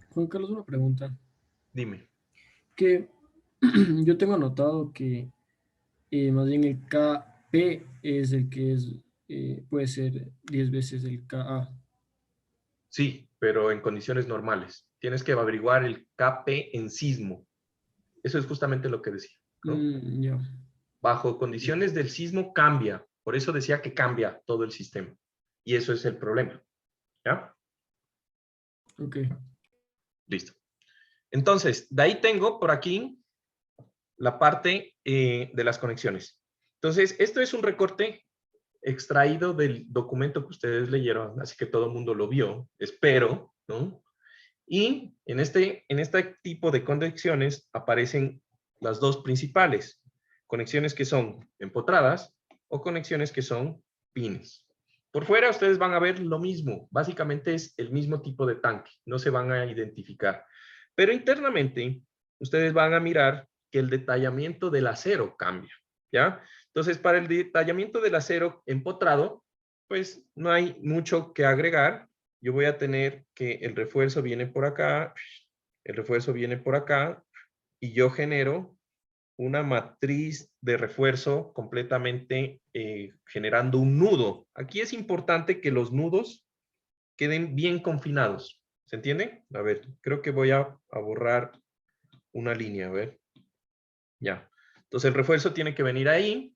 Juan Carlos, una pregunta. Dime. Que yo tengo anotado que más bien el KP es el que es, puede ser 10 veces el KA. Sí, pero en condiciones normales. Tienes que averiguar el KP en sismo. Eso es justamente lo que decía, ¿no? Ya. Bajo condiciones del sismo cambia. Por eso decía que cambia todo el sistema. Y eso es el problema. ¿Ya? Ok. Listo. Entonces, de ahí tengo por aquí la parte de las conexiones. Entonces, esto es un recorte extraído del documento que ustedes leyeron, así que todo el mundo lo vio, espero, ¿no? Y en este tipo de conexiones aparecen las dos principales, conexiones que son empotradas o conexiones que son pines. Por fuera ustedes van a ver lo mismo, básicamente es el mismo tipo de tanque, no se van a identificar. Pero internamente ustedes van a mirar que el detallamiento del acero cambia, ¿ya? Entonces, para el detallamiento del acero empotrado, pues no hay mucho que agregar. Yo voy a tener que el refuerzo viene por acá, el refuerzo viene por acá, y yo genero una matriz de refuerzo completamente generando un nudo. Aquí es importante que los nudos queden bien confinados. ¿Se entiende? A ver, creo que voy a borrar una línea, a ver. Ya. Entonces el refuerzo tiene que venir ahí,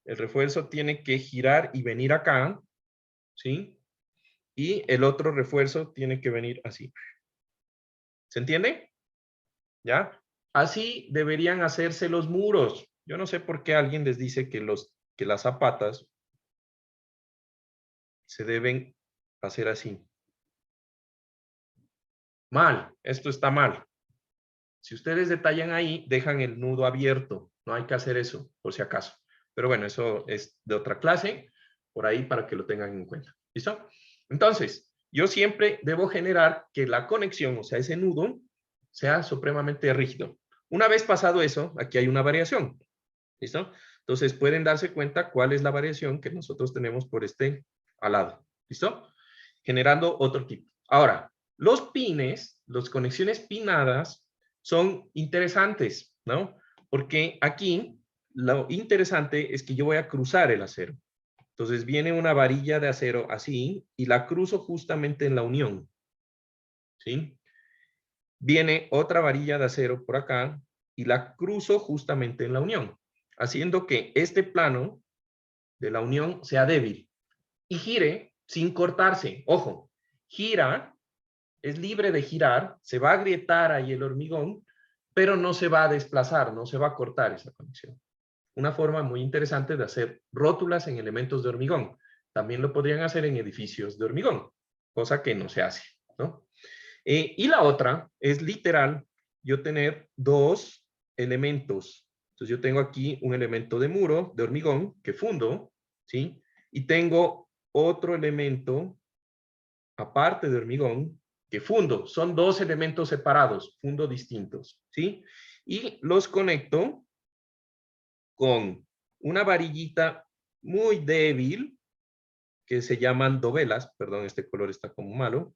el refuerzo tiene que girar y venir acá, ¿sí? Y el otro refuerzo tiene que venir así. ¿Se entiende? ¿Ya? Así deberían hacerse los muros. Yo no sé por qué alguien les dice que las zapatas se deben hacer así. Mal, esto está mal. Si ustedes detallan ahí, dejan el nudo abierto. No hay que hacer eso, por si acaso. Pero bueno, eso es de otra clase, por ahí para que lo tengan en cuenta. ¿Listo? Entonces, yo siempre debo generar que la conexión, o sea, ese nudo, sea supremamente rígido. Una vez pasado eso, aquí hay una variación. ¿Listo? Entonces, pueden darse cuenta cuál es la variación que nosotros tenemos por este alado. ¿Listo? Generando otro tipo. Ahora, los pines, las conexiones pinadas, son interesantes, ¿no? Porque aquí lo interesante es que yo voy a cruzar el acero. Entonces viene una varilla de acero así y la cruzo justamente en la unión. ¿Sí? Viene otra varilla de acero por acá y la cruzo justamente en la unión, haciendo que este plano de la unión sea débil y gire sin cortarse. Ojo, gira, es libre de girar, se va a agrietar ahí el hormigón, pero no se va a desplazar, no se va a cortar esa conexión. Una forma muy interesante de hacer rótulas en elementos de hormigón. También lo podrían hacer en edificios de hormigón, cosa que no se hace, ¿no? Y la otra es literal, yo tener dos elementos. Entonces yo tengo aquí un elemento de muro, de hormigón, que fundo, ¿sí? Y tengo otro elemento, aparte de hormigón, que fundo. Son dos elementos separados, fundo distintos, ¿sí? Y los conecto con una varillita muy débil, que se llaman dovelas, perdón, este color está como malo,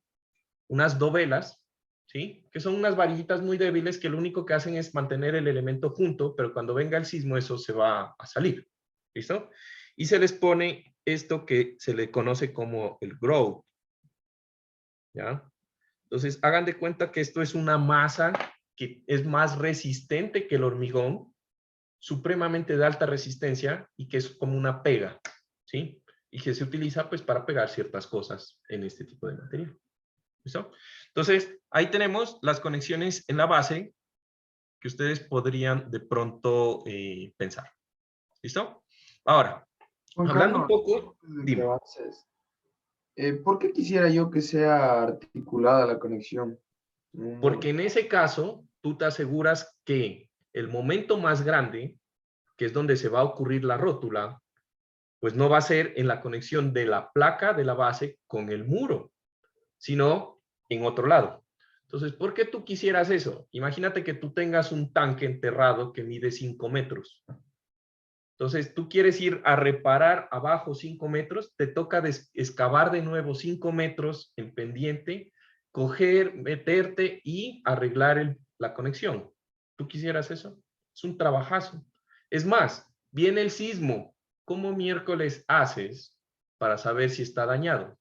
unas dovelas, ¿sí? Que son unas varillitas muy débiles que lo único que hacen es mantener el elemento junto, pero cuando venga el sismo eso se va a salir, ¿listo? Y se les pone esto que se le conoce como el grout, ¿ya? Entonces, hagan de cuenta que esto es una masa que es más resistente que el hormigón, supremamente de alta resistencia y que es como una pega, ¿sí? Y que se utiliza pues para pegar ciertas cosas en este tipo de material. ¿Listo? Entonces, ahí tenemos las conexiones en la base que ustedes podrían de pronto pensar. ¿Listo? Ahora, Juan hablando un Carlos, poco, antes de que dime. avances, ¿por qué quisiera yo que sea articulada la conexión en un Porque muro? en ese caso, tú te aseguras que el momento más grande, que es donde se va a ocurrir la rótula, pues no va a ser en la conexión de la placa de la base con el muro, sino en otro lado. Entonces, ¿por qué tú quisieras eso? Imagínate que tú tengas un tanque enterrado que mide 5 metros. Entonces, tú quieres ir a reparar abajo 5 metros, te toca excavar de nuevo 5 metros en pendiente, coger, meterte y arreglar la conexión. ¿Tú quisieras eso? Es un trabajazo. Es más, viene el sismo. ¿Cómo miércoles haces para saber si está dañado?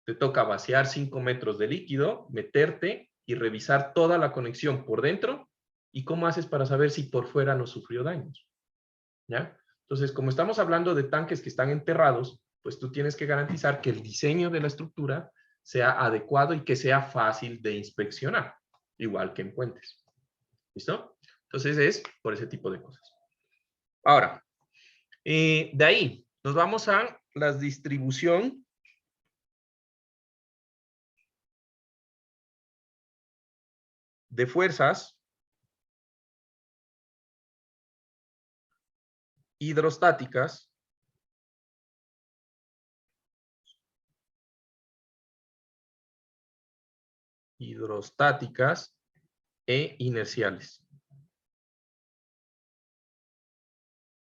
Te toca vaciar 5 metros de líquido, meterte y revisar toda la conexión por dentro. ¿Y cómo haces para saber si por fuera no sufrió daños? ¿Ya? Entonces, como estamos hablando de tanques que están enterrados, pues tú tienes que garantizar que el diseño de la estructura sea adecuado y que sea fácil de inspeccionar, igual que en puentes. ¿Listo? Entonces es por ese tipo de cosas. Ahora, de ahí nos vamos a la distribución de fuerzas hidrostáticas e inerciales.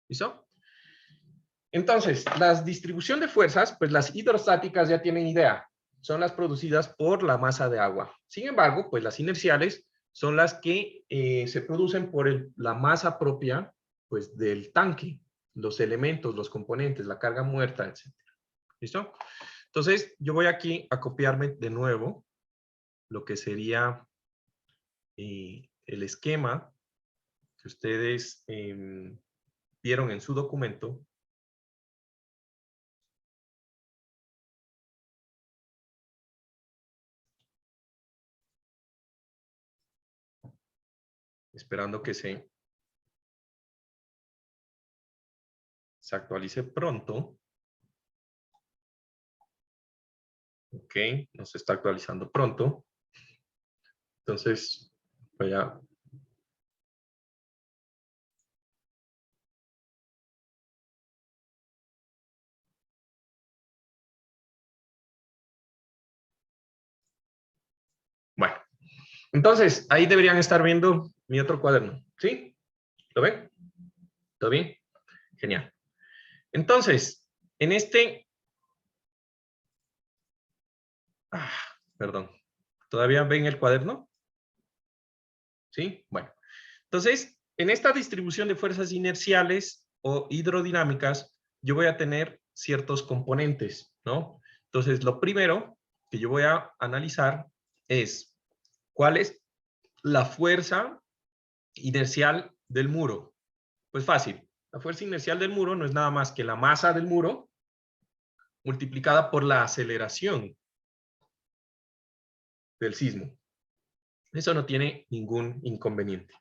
¿Listo? Entonces, la distribución de fuerzas, pues las hidrostáticas ya tienen idea, son las producidas por la masa de agua. Sin embargo, pues las inerciales son las que se producen por la masa propia, pues del tanque, los elementos, los componentes, la carga muerta, etc. ¿Listo? Entonces, yo voy aquí a copiarme de nuevo lo que sería el esquema que ustedes vieron en su documento. Esperando que se actualice pronto. Ok, no se está actualizando pronto. Entonces, voy a... Bueno, entonces, ahí deberían estar viendo mi otro cuaderno. ¿Sí? ¿Lo ven? ¿Todo bien? Genial. Entonces, en este... perdón. ¿Todavía ven el cuaderno? ¿Sí? Bueno. Entonces, en esta distribución de fuerzas inerciales o hidrodinámicas, yo voy a tener ciertos componentes, ¿no? Entonces, lo primero que yo voy a analizar es cuál es la fuerza inercial del muro. Pues fácil. La fuerza inercial del muro no es nada más que la masa del muro multiplicada por la aceleración del sismo. Eso no tiene ningún inconveniente.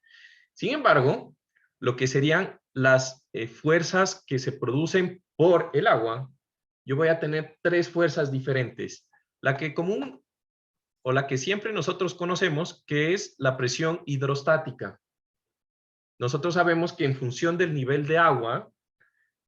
Sin embargo, lo que serían las fuerzas que se producen por el agua, yo voy a tener tres fuerzas diferentes. La que común o la que siempre nosotros conocemos, que es la presión hidrostática. nosotros sabemos que en función del nivel de agua,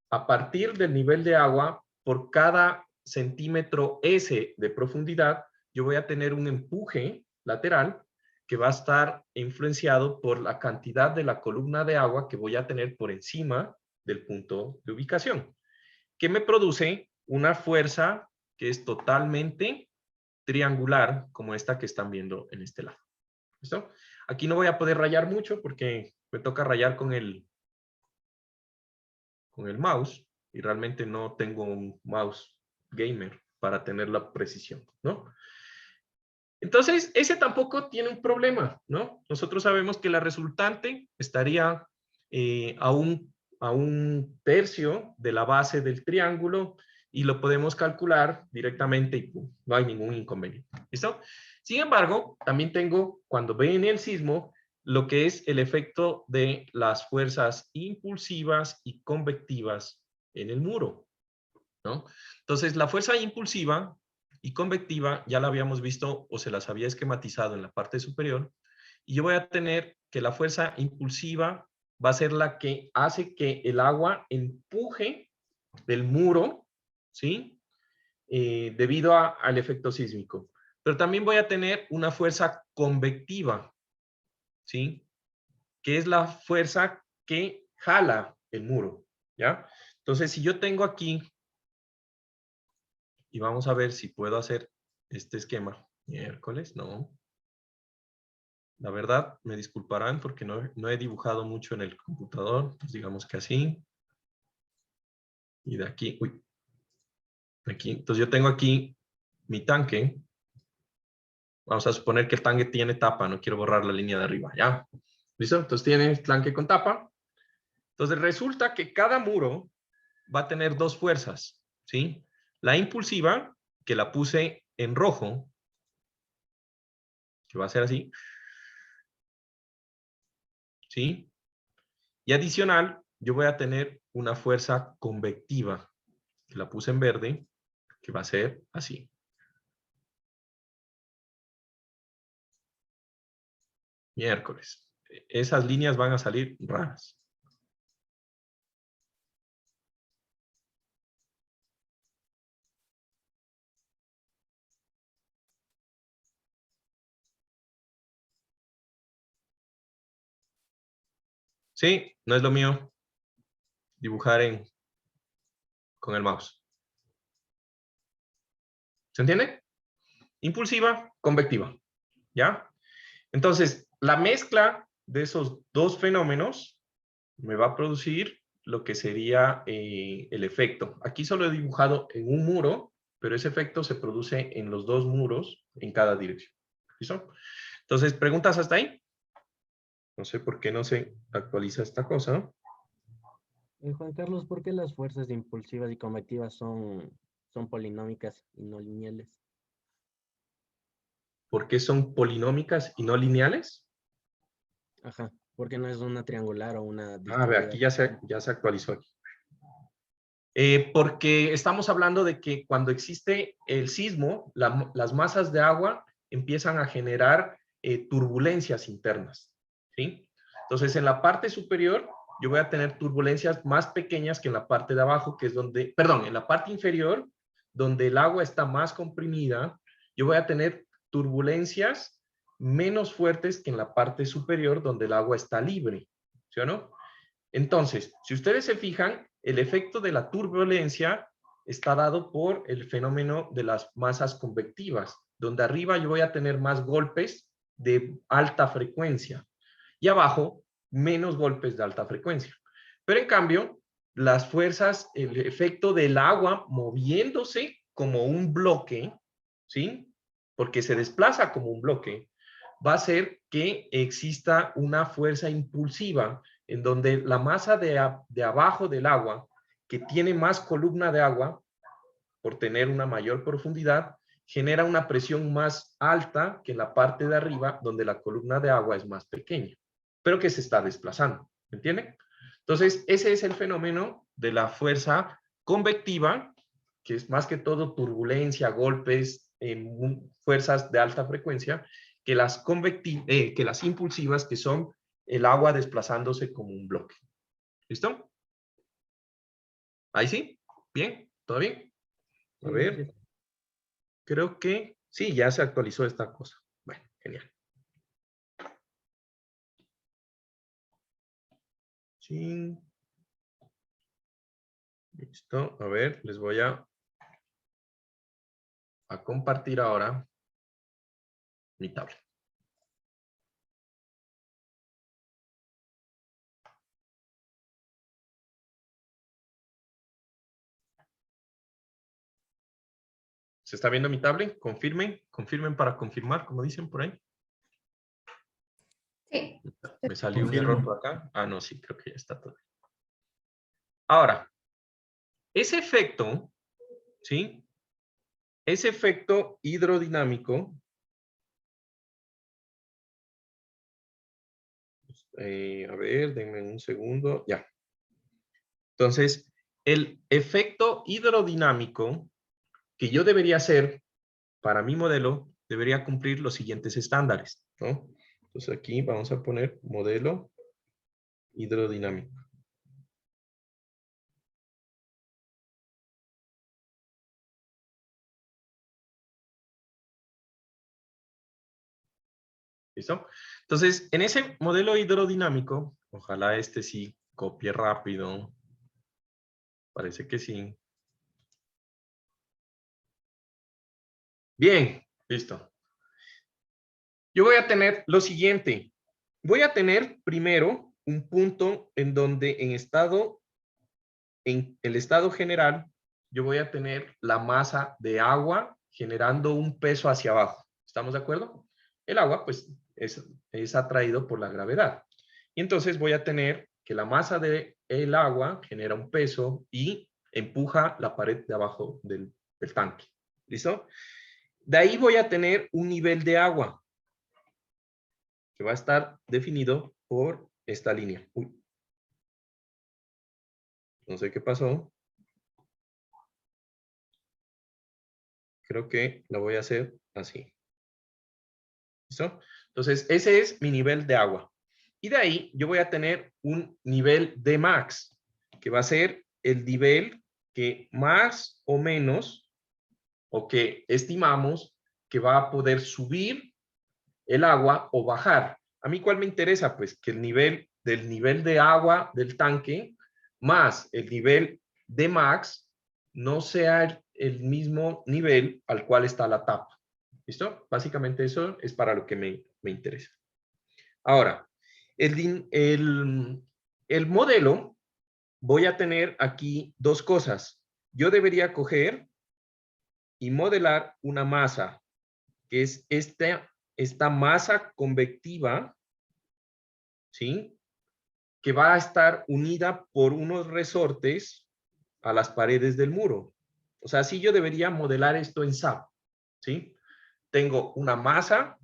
a partir del nivel de agua, por cada centímetro S de profundidad, yo voy a tener un empuje lateral que va a estar influenciado por la cantidad de la columna de agua que voy a tener por encima del punto de ubicación, que me produce una fuerza que es totalmente triangular, como esta que están viendo en este lado. ¿Listo? Aquí no voy a poder rayar mucho porque me toca rayar con el mouse y realmente no tengo un mouse gamer para tener la precisión, ¿no? Entonces, ese tampoco tiene un problema, ¿no? Nosotros sabemos que la resultante estaría a un tercio de la base del triángulo y lo podemos calcular directamente y ¡pum! No hay ningún inconveniente. ¿Listo? Sin embargo, también tengo, cuando ven el sismo, lo que es el efecto de las fuerzas impulsivas y convectivas en el muro, ¿no? Entonces, la fuerza impulsiva y convectiva ya la habíamos visto o se las había esquematizado en la parte superior, y yo voy a tener que la fuerza impulsiva va a ser la que hace que el agua empuje del muro, ¿sí? Debido al efecto sísmico. Pero también voy a tener una fuerza convectiva, ¿sí? Que es la fuerza que jala el muro, ¿ya? Entonces, si yo tengo aquí, y vamos a ver si puedo hacer este esquema. Miércoles, no. La verdad, me disculparán porque no he dibujado mucho en el computador. Pues digamos que así. Y de aquí, uy. De aquí. Entonces yo tengo aquí mi tanque. Vamos a suponer que el tanque tiene tapa. No quiero borrar la línea de arriba, ¿ya? ¿Listo? Entonces tiene el tanque con tapa. Entonces resulta que cada muro va a tener dos fuerzas, ¿sí? La impulsiva, que la puse en rojo, que va a ser así, ¿sí? Y adicional, yo voy a tener una fuerza convectiva, que la puse en verde, que va a ser así. Miércoles. Esas líneas van a salir raras. Sí, no es lo mío dibujar con el mouse. ¿Se entiende? Impulsiva, convectiva. ¿Ya? Entonces, la mezcla de esos dos fenómenos me va a producir lo que sería el efecto. Aquí solo he dibujado en un muro, pero ese efecto se produce en los dos muros en cada dirección. ¿Listo? Entonces, ¿preguntas hasta ahí? No sé por qué no se actualiza esta cosa. Juan Carlos, ¿por qué las fuerzas impulsivas y convectivas son polinómicas y no lineales? ¿Por qué son polinómicas y no lineales? Ajá, porque no es una triangular o una A ver, aquí distribuida. ya se actualizó aquí. Porque estamos hablando de que cuando existe el sismo, las masas de agua empiezan a generar turbulencias internas, ¿sí? Entonces, en la parte superior, yo voy a tener turbulencias más pequeñas que en la parte de abajo, que es donde, perdón, en la parte inferior, donde el agua está más comprimida, yo voy a tener turbulencias menos fuertes que en la parte superior, donde el agua está libre, ¿sí o no? Entonces, si ustedes se fijan, el efecto de la turbulencia está dado por el fenómeno de las masas convectivas, donde arriba yo voy a tener más golpes de alta frecuencia y abajo menos golpes de alta frecuencia. Pero en cambio, las fuerzas, el efecto del agua moviéndose como un bloque, ¿sí? Porque se desplaza como un bloque, va a hacer que exista una fuerza impulsiva en donde la masa de abajo del agua, que tiene más columna de agua, por tener una mayor profundidad, genera una presión más alta que la parte de arriba, donde la columna de agua es más pequeña, pero que se está desplazando. ¿Me entienden? Entonces, ese es el fenómeno de la fuerza convectiva, que es más que todo turbulencia, golpes, fuerzas de alta frecuencia, que las impulsivas, que son el agua desplazándose como un bloque. ¿Listo? ¿Ahí sí? ¿Bien? ¿Todo bien? A ver. Creo que sí, ya se actualizó esta cosa. Bueno, genial. Sí. Listo. A ver, les voy a compartir ahora mi tablet. ¿Se está viendo mi tablet? Confirmen. Confirmen para confirmar, como dicen por ahí. Sí. Me salió un Confirmo. error por acá. Ah, no, sí, creo que ya está todo. Ahora, ese efecto, ¿sí? Ese efecto hidrodinámico, a ver, denme un segundo, ya. Entonces, el efecto hidrodinámico que yo debería hacer para mi modelo debería cumplir los siguientes estándares, ¿no? Entonces aquí vamos a poner modelo hidrodinámico. ¿Listo? Entonces, en ese modelo hidrodinámico, ojalá este sí copie rápido. Parece que sí. Bien, listo. Yo voy a tener lo siguiente. Voy a tener primero un punto en donde en el estado general, yo voy a tener la masa de agua generando un peso hacia abajo. ¿Estamos de acuerdo? El agua, pues, es atraído por la gravedad. Y entonces voy a tener que la masa del agua genera un peso y empuja la pared de abajo del tanque. ¿Listo? De ahí voy a tener un nivel de agua que va a estar definido por esta línea. Uy. No sé qué pasó. Creo que lo voy a hacer así. ¿Listo? Entonces, ese es mi nivel de agua. Y de ahí yo voy a tener un nivel de max, que va a ser el nivel que más o menos, o que estimamos que va a poder subir el agua o bajar. ¿A mí cuál me interesa? Pues que el nivel de agua del tanque más el nivel de max no sea el mismo nivel al cual está la tapa. ¿Listo? Básicamente eso es para lo que me interesa. Ahora, el modelo, voy a tener aquí dos cosas. Yo debería coger y modelar una masa, que es esta masa convectiva, ¿sí? Que va a estar unida por unos resortes a las paredes del muro. O sea, sí yo debería modelar esto en SAP, ¿sí? Tengo una masa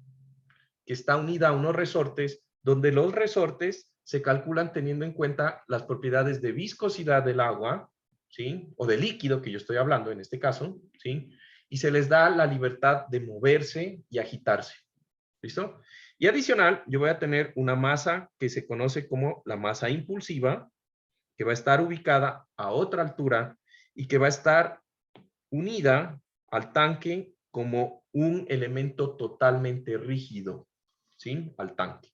que está unida a unos resortes, donde los resortes se calculan teniendo en cuenta las propiedades de viscosidad del agua, ¿sí? O del líquido que yo estoy hablando en este caso, ¿sí? Y se les da la libertad de moverse y agitarse. ¿Listo? Y adicional, yo voy a tener una masa que se conoce como la masa impulsiva, que va a estar ubicada a otra altura y que va a estar unida al tanque como un elemento totalmente rígido, ¿sí? Al tanque.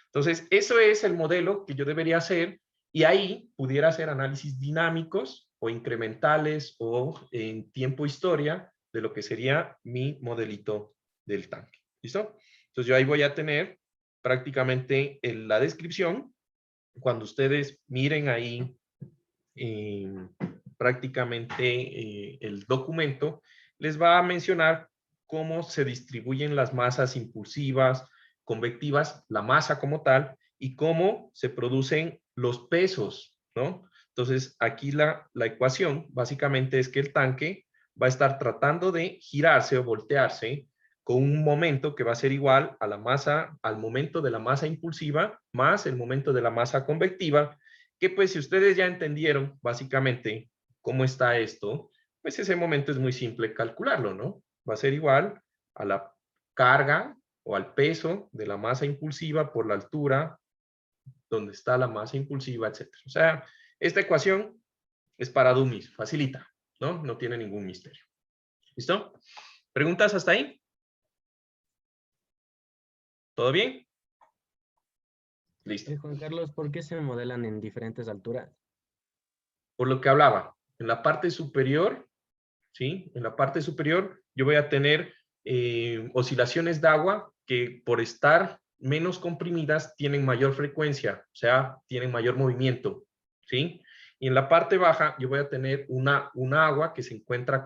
Entonces, eso es el modelo que yo debería hacer y ahí pudiera hacer análisis dinámicos o incrementales o en tiempo-historia de lo que sería mi modelito del tanque. ¿Listo? Entonces, yo ahí voy a tener prácticamente en la descripción, cuando ustedes miren ahí prácticamente el documento, les va a mencionar cómo se distribuyen las masas impulsivas, convectivas, la masa como tal, y cómo se producen los pesos, ¿no? Entonces, aquí la ecuación básicamente es que el tanque va a estar tratando de girarse o voltearse con un momento que va a ser igual a la masa, al momento de la masa impulsiva más el momento de la masa convectiva, que pues si ustedes ya entendieron básicamente cómo está esto, pues ese momento es muy simple calcularlo, ¿no? Va a ser igual a la carga o al peso de la masa impulsiva por la altura donde está la masa impulsiva, etc. O sea, esta ecuación es para dummies, facilita, ¿no? No tiene ningún misterio. ¿Listo? ¿Preguntas hasta ahí? ¿Todo bien? Listo. Juan Carlos, ¿por qué se modelan en diferentes alturas? Por lo que hablaba, en la parte superior, ¿sí? En la parte superior yo voy a tener oscilaciones de agua que por estar menos comprimidas tienen mayor frecuencia, o sea, tienen mayor movimiento, ¿sí? Y en la parte baja yo voy a tener una agua que se encuentra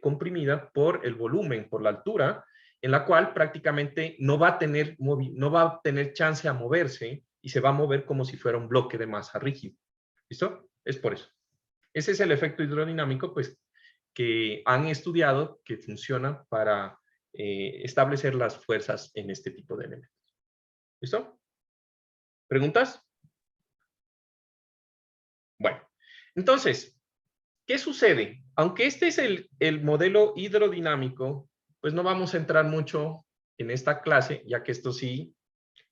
comprimida por el volumen, por la altura, en la cual prácticamente no va a tener chance a moverse y se va a mover como si fuera un bloque de masa rígido. ¿Listo? Es por eso. Ese es el efecto hidrodinámico, pues, que han estudiado que funciona para establecer las fuerzas en este tipo de elementos. ¿Listo? ¿Preguntas? Bueno, entonces, ¿qué sucede? Aunque este es el modelo hidrodinámico, pues no vamos a entrar mucho en esta clase, ya que esto sí,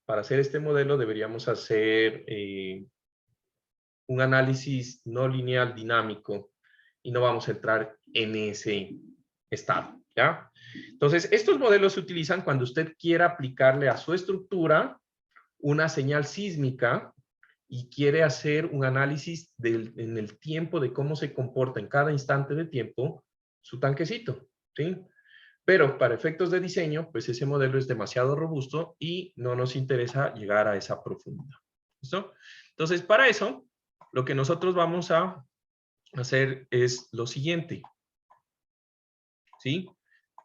para hacer este modelo deberíamos hacer un análisis no lineal dinámico y no vamos a entrar en ese estado, ¿ya? Entonces, estos modelos se utilizan cuando usted quiera aplicarle a su estructura una señal sísmica y quiere hacer un análisis en el tiempo de cómo se comporta en cada instante de tiempo su tanquecito, ¿sí? Pero para efectos de diseño, pues ese modelo es demasiado robusto y no nos interesa llegar a esa profundidad. ¿Listo? Entonces, para eso, lo que nosotros vamos a hacer es lo siguiente. ¿Sí?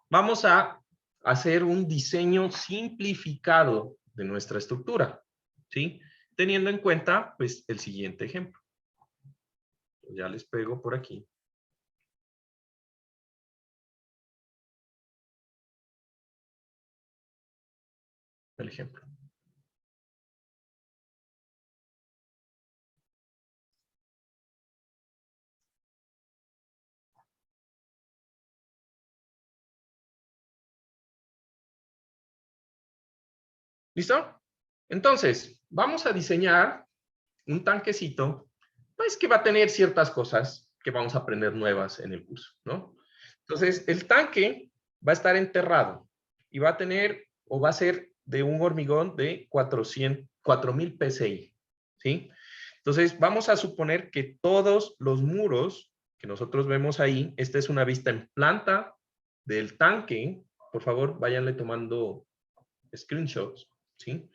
Vamos a hacer un diseño simplificado de nuestra estructura. ¿Sí? Teniendo en cuenta, pues, el siguiente ejemplo. Ya les pego por aquí. El ejemplo. ¿Listo? Entonces, vamos a diseñar un tanquecito, pues que va a tener ciertas cosas que vamos a aprender nuevas en el curso, ¿no? Entonces, el tanque va a estar enterrado y va a tener, o va a ser de un hormigón de 4.000 PSI, ¿sí? Entonces, vamos a suponer que todos los muros que nosotros vemos ahí, esta es una vista en planta del tanque, por favor, váyanle tomando screenshots, ¿sí?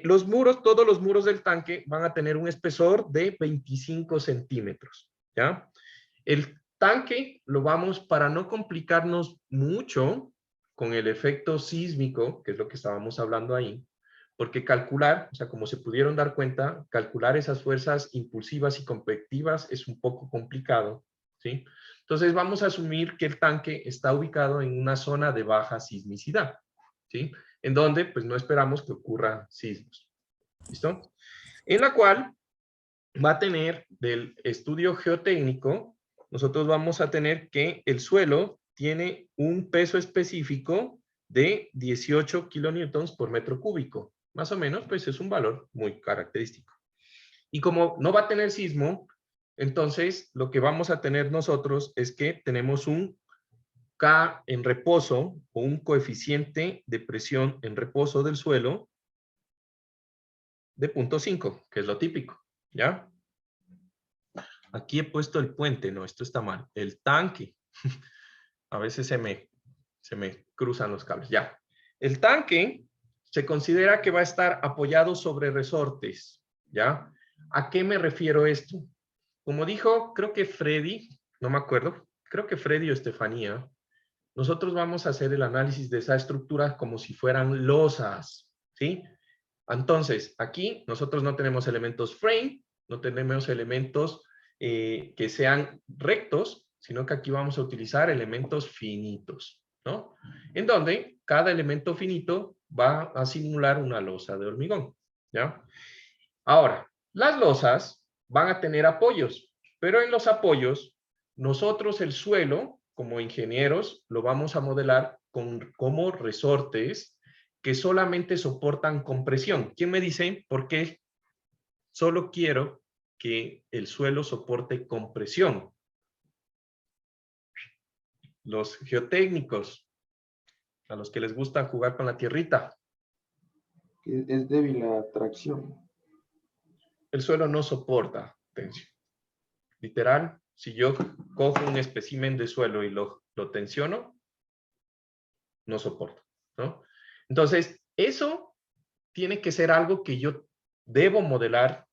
Los muros, todos los muros del tanque van a tener un espesor de 25 centímetros, ¿ya? El tanque lo vamos, para no complicarnos mucho con el efecto sísmico, que es lo que estábamos hablando ahí, porque calcular, o sea, como se pudieron dar cuenta, calcular esas fuerzas impulsivas y convectivas es un poco complicado, ¿sí? Entonces vamos a asumir que el tanque está ubicado en una zona de baja sismicidad, ¿sí? En donde pues no esperamos que ocurran sismos. ¿Listo? En la cual va a tener del estudio geotécnico, nosotros vamos a tener que el suelo tiene un peso específico de 18 kilonewtons por metro cúbico. Más o menos, pues es un valor muy característico. Y como no va a tener sismo, entonces lo que vamos a tener nosotros es que tenemos un K en reposo o un coeficiente de presión en reposo del suelo de 0.5, que es lo típico, ¿ya? Aquí he puesto el puente, no, esto está mal. El tanque. A veces se me cruzan los cables, ya. El tanque se considera que va a estar apoyado sobre resortes, ¿ya? ¿A qué me refiero esto? Como dijo, creo que Freddy, no me acuerdo, creo que Freddy o Estefanía, nosotros vamos a hacer el análisis de esa estructura como si fueran losas, ¿sí? Entonces, aquí nosotros no tenemos elementos frame, no tenemos elementos que sean rectos, sino que aquí vamos a utilizar elementos finitos, ¿no? En donde cada elemento finito va a simular una losa de hormigón, ¿ya? Ahora, las losas van a tener apoyos, pero en los apoyos, nosotros el suelo, como ingenieros, lo vamos a modelar como resortes que solamente soportan compresión. ¿Quién me dice por qué solo quiero que el suelo soporte compresión? Los geotécnicos, a los que les gusta jugar con la tierrita. Que es débil la tracción. El suelo no soporta tensión. Literal, si yo cojo un espécimen de suelo y lo tensiono, no soporta, ¿no? Entonces, eso tiene que ser algo que yo debo modelar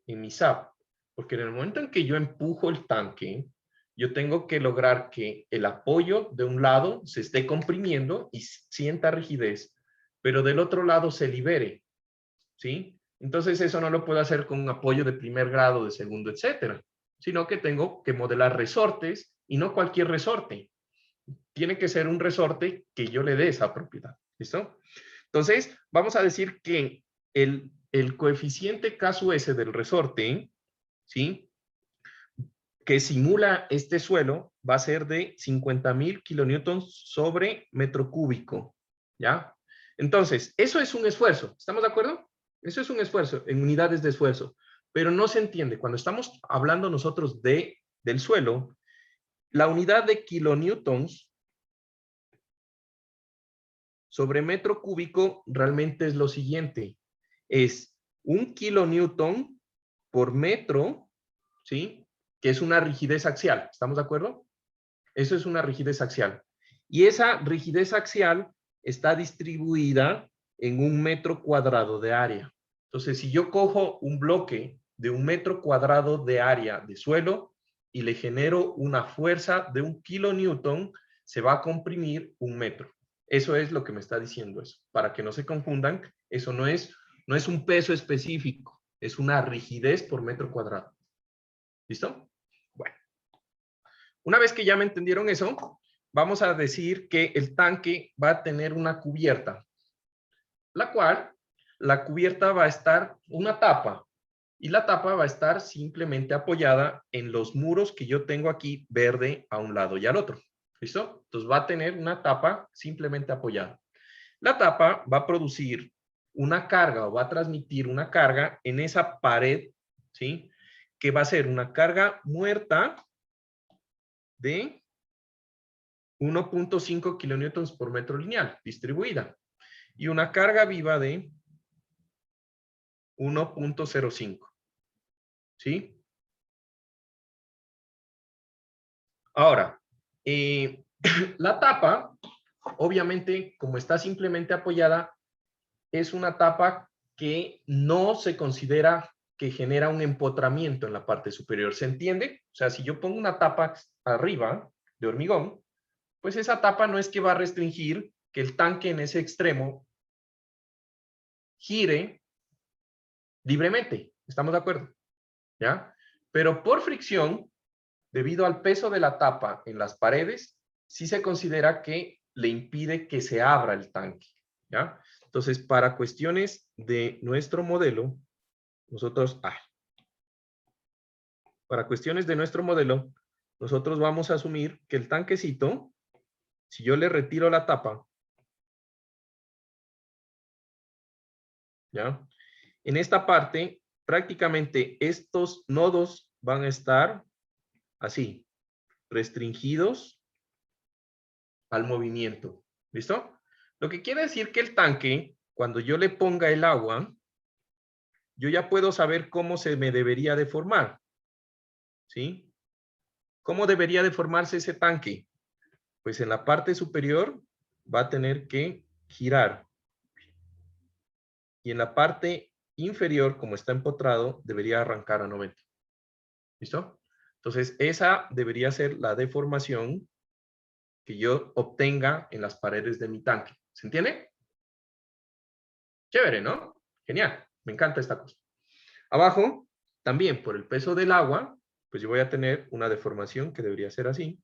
en mi SAP, porque en el momento en que yo empujo el tanque, yo tengo que lograr que el apoyo de un lado se esté comprimiendo y sienta rigidez, pero del otro lado se libere, ¿sí? Entonces eso no lo puedo hacer con un apoyo de primer grado, de segundo, etcétera, sino que tengo que modelar resortes y no cualquier resorte. Tiene que ser un resorte que yo le dé esa propiedad, ¿listo? Entonces, vamos a decir que el coeficiente K/S del resorte, ¿sí?, que simula este suelo va a ser de 50,000 kilonewtons sobre metro cúbico, ¿ya? Entonces, eso es un esfuerzo, ¿estamos de acuerdo? Eso es un esfuerzo en unidades de esfuerzo, pero no se entiende. Cuando estamos hablando nosotros del suelo, la unidad de kilonewtons sobre metro cúbico realmente es lo siguiente. Es 1 kilonewton por metro, ¿sí?, que es una rigidez axial. ¿Estamos de acuerdo? Eso es una rigidez axial. Y esa rigidez axial está distribuida en 1 metro cuadrado de área. Entonces, si yo cojo un bloque de 1 metro cuadrado de área de suelo y le genero una fuerza de 1 kilonewton, se va a comprimir 1 metro. Eso es lo que me está diciendo eso. Para que no se confundan, eso no es un peso específico, es una rigidez por metro cuadrado. ¿Listo? Bueno. Una vez que ya me entendieron eso, vamos a decir que el tanque va a tener una cubierta, la cual, la cubierta va a estar una tapa, y la tapa va a estar simplemente apoyada en los muros que yo tengo aquí verde a un lado y al otro. ¿Listo? Entonces va a tener una tapa simplemente apoyada. La tapa va a producir una carga o va a transmitir una carga en esa pared, ¿sí?, que va a ser una carga muerta de 1.5 kilonewtons por metro lineal distribuida y una carga viva de 1.05. ¿Sí? Ahora, la tapa, obviamente, como está simplemente apoyada, es una tapa que no se considera que genera un empotramiento en la parte superior. ¿Se entiende? O sea, si yo pongo una tapa arriba de hormigón, pues esa tapa no es que va a restringir que el tanque en ese extremo gire libremente. ¿Estamos de acuerdo? ¿Ya? Pero por fricción, debido al peso de la tapa en las paredes, sí se considera que le impide que se abra el tanque. ¿Ya? Entonces, para cuestiones de nuestro modelo, nosotros vamos a asumir que el tanquecito, si yo le retiro la tapa, ¿ya?, en esta parte, prácticamente estos nodos van a estar así, restringidos al movimiento. ¿Listo? Lo que quiere decir que el tanque, cuando yo le ponga el agua, yo ya puedo saber cómo se me debería de formar. ¿Sí? ¿Cómo debería de formarse ese tanque? Pues en la parte superior va a tener que girar. Y en la parte inferior, como está empotrado, debería arrancar a 90. ¿Listo? Entonces, esa debería ser la deformación que yo obtenga en las paredes de mi tanque. ¿Se entiende? Chévere, ¿no? Genial. Me encanta esta cosa. Abajo, también por el peso del agua, pues yo voy a tener una deformación que debería ser así.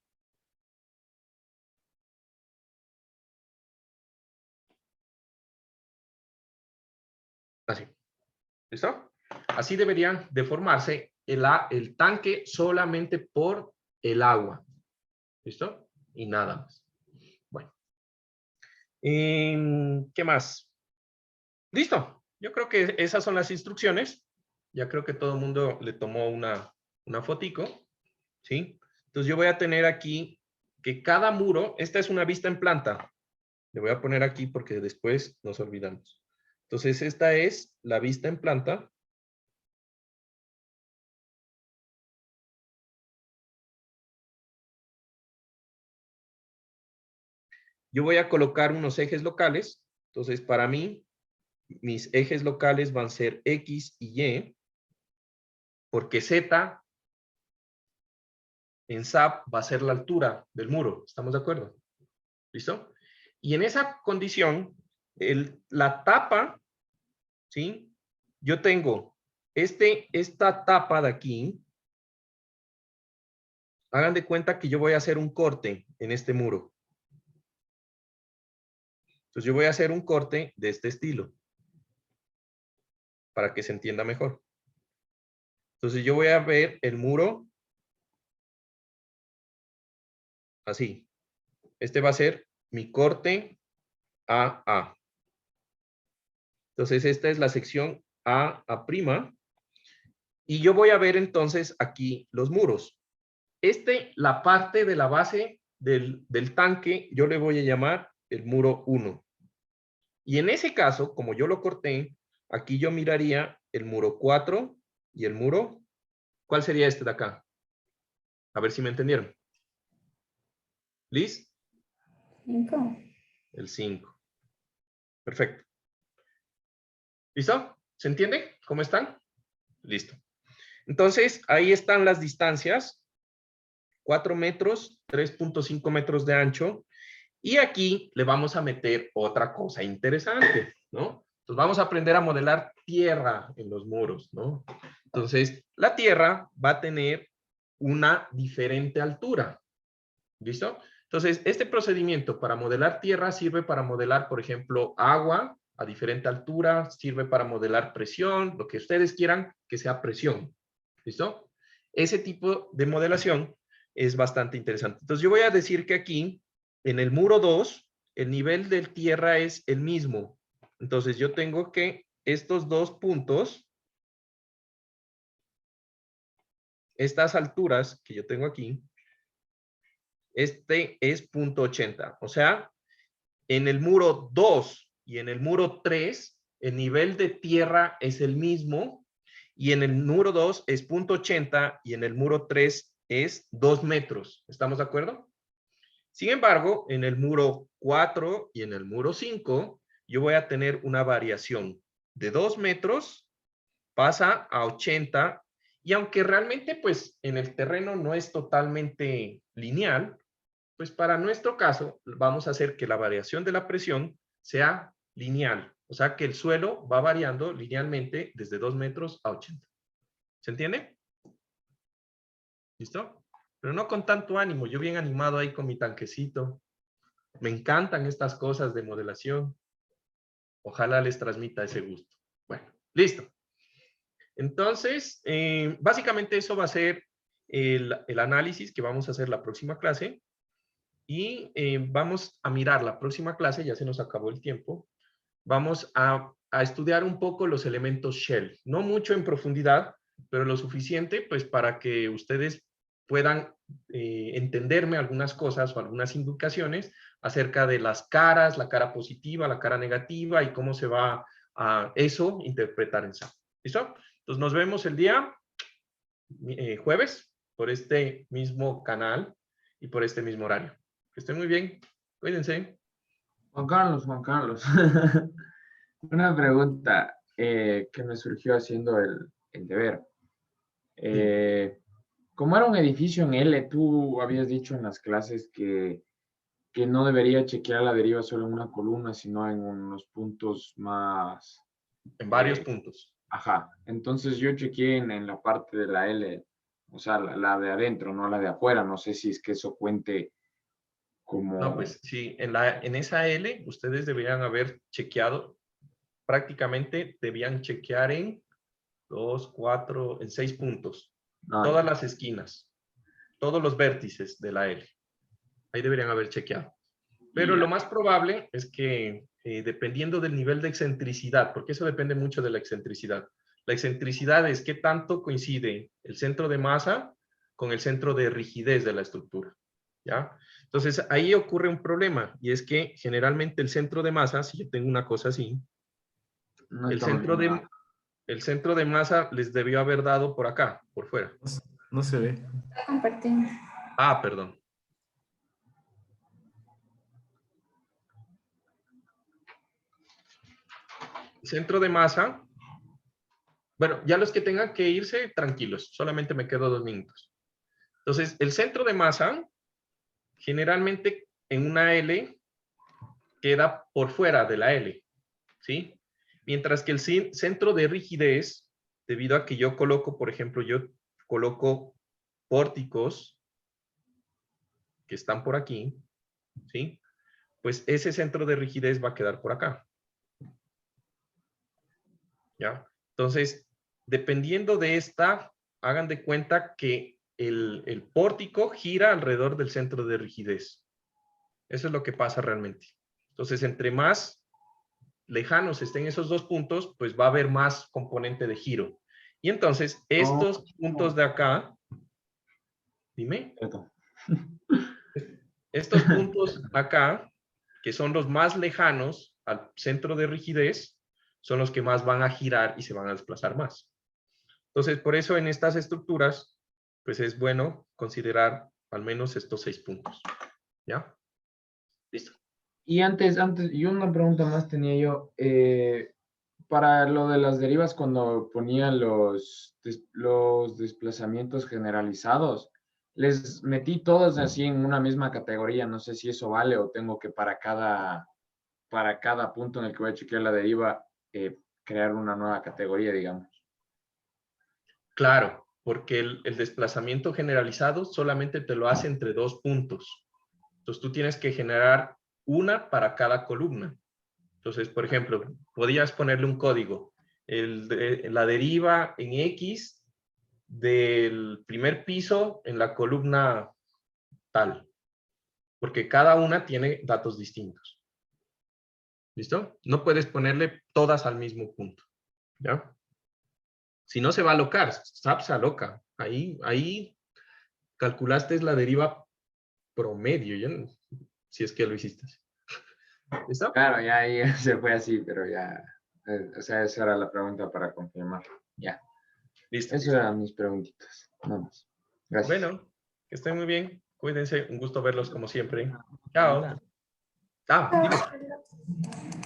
Así. ¿Listo? Así deberían deformarse el tanque solamente por el agua. ¿Listo? Y nada más. Bueno. ¿Qué más? Listo. Yo creo que esas son las instrucciones. Ya creo que todo el mundo le tomó una fotico, ¿sí? Entonces yo voy a tener aquí que cada muro, esta es una vista en planta. Le voy a poner aquí porque después nos olvidamos. Entonces esta es la vista en planta. Yo voy a colocar unos ejes locales. Entonces para mí, mis ejes locales van a ser X y Y, porque Z en SAP va a ser la altura del muro. ¿Estamos de acuerdo? ¿Listo? Y en esa condición, la tapa, ¿sí? Yo tengo esta tapa de aquí. Hagan de cuenta que yo voy a hacer un corte en este muro. Entonces yo voy a hacer un corte de este estilo, para que se entienda mejor. Entonces yo voy a ver el muro así. Este va a ser mi corte AA. Entonces esta es la sección AA'. Y yo voy a ver entonces aquí los muros. La parte de la base del tanque, yo le voy a llamar el muro 1. Y en ese caso, como yo lo corté, aquí yo miraría el muro 4 y el muro, ¿cuál sería este de acá? A ver si me entendieron. ¿Liz? 5. El 5. Perfecto. ¿Listo? ¿Se entiende cómo están? Listo. Entonces, ahí están las distancias. 4 metros, 3.5 metros de ancho. Y aquí le vamos a meter otra cosa interesante, ¿no? Entonces vamos a aprender a modelar tierra en los muros, ¿no? Entonces, la tierra va a tener una diferente altura. ¿Listo? Entonces, este procedimiento para modelar tierra sirve para modelar, por ejemplo, agua a diferente altura, sirve para modelar presión, lo que ustedes quieran que sea presión. ¿Listo? Ese tipo de modelación es bastante interesante. Entonces, yo voy a decir que aquí, en el muro 2, el nivel de tierra es el mismo. Entonces, yo tengo que estos dos puntos, estas alturas que yo tengo aquí, este es 0.80. O sea, en el muro 2 y en el muro 3, el nivel de tierra es el mismo. Y en el muro 2 es 0.80 y en el muro 3 es 2 metros. ¿Estamos de acuerdo? Sin embargo, en el muro 4 y en el muro 5, yo voy a tener una variación de 2 metros, pasa a 80, y aunque realmente pues en el terreno no es totalmente lineal, pues para nuestro caso vamos a hacer que la variación de la presión sea lineal, o sea que el suelo va variando linealmente desde 2 metros a 80. ¿Se entiende? ¿Listo? Pero no con tanto ánimo, yo bien animado ahí con mi tanquecito. Me encantan estas cosas de modelación. Ojalá les transmita ese gusto. Bueno, listo. Entonces, básicamente eso va a ser el análisis que vamos a hacer la próxima clase. Y vamos a mirar la próxima clase, ya se nos acabó el tiempo. Vamos a estudiar un poco los elementos Shell. No mucho en profundidad, pero lo suficiente pues para que ustedes puedan entenderme algunas cosas o algunas indicaciones acerca de las caras, la cara positiva, la cara negativa y cómo se va a eso interpretar en SAP. ¿Listo? Entonces nos vemos el día jueves por este mismo canal y por este mismo horario. Que estén muy bien. Cuídense. Juan Carlos. Una pregunta que me surgió haciendo el deber. Como era un edificio en L, tú habías dicho en las clases que no debería chequear la deriva solo en una columna, sino en unos puntos más... En varios puntos. Ajá. Entonces yo chequeé en la parte de la L, o sea, la de adentro, no la de afuera. No sé si es que eso cuente como... No, pues sí, en esa L ustedes deberían haber chequeado, prácticamente debían chequear en 2, 4, en 6 puntos. Todas las esquinas, todos los vértices de la L. Ahí deberían haber chequeado. Pero lo más probable es que dependiendo del nivel de excentricidad, porque eso depende mucho de la excentricidad. La excentricidad es qué tanto coincide el centro de masa con el centro de rigidez de la estructura, ¿ya? Entonces, ahí ocurre un problema, y es que generalmente el centro de masa, si yo tengo una cosa así, No el estamos centro viendo nada. el centro de masa les debió haber dado por acá, por fuera. No se ve. Está compartiendo. Ah, perdón. El centro de masa, bueno, ya los que tengan que irse, tranquilos, solamente me quedo 2 minutos. Entonces, el centro de masa, generalmente en una L, queda por fuera de la L, ¿sí? Mientras que el centro de rigidez, debido a que yo coloco, por ejemplo, yo coloco pórticos que están por aquí, ¿sí? Pues ese centro de rigidez va a quedar por acá. ¿Ya? Entonces, dependiendo de esta, hagan de cuenta que el pórtico gira alrededor del centro de rigidez. Eso es lo que pasa realmente. Entonces, entre más lejanos estén esos 2 puntos, pues va a haber más componente de giro. Y entonces, estos puntos de acá, dime, estos puntos acá, que son los más lejanos al centro de rigidez, son los que más van a girar y se van a desplazar más. Entonces, por eso en estas estructuras, pues es bueno considerar al menos estos 6 puntos. ¿Ya? Listo. Y y una pregunta más tenía yo. Para lo de las derivas, cuando ponía los desplazamientos generalizados, les metí todos así en una misma categoría. No sé si eso vale o tengo que para cada punto en el que voy a chequear la deriva, crear una nueva categoría, digamos. Claro, porque el desplazamiento generalizado solamente te lo hace entre 2 puntos. Entonces tú tienes que generar una para cada columna. Entonces, por ejemplo, podrías ponerle un código. La deriva en X del primer piso en la columna tal. Porque cada una tiene datos distintos. ¿Listo? No puedes ponerle todas al mismo punto. ¿Ya? Si no, se va a alocar. SAP se aloca. Ahí calculaste la deriva promedio. Si es que lo hiciste. ¿Listo? Claro, ya ahí se fue así, pero ya. O sea, esa era la pregunta para confirmar. Ya. Listo. Esas eran mis preguntitas. Vamos. Gracias. Bueno, que estén muy bien. Cuídense. Un gusto verlos como siempre. Chao. Dime.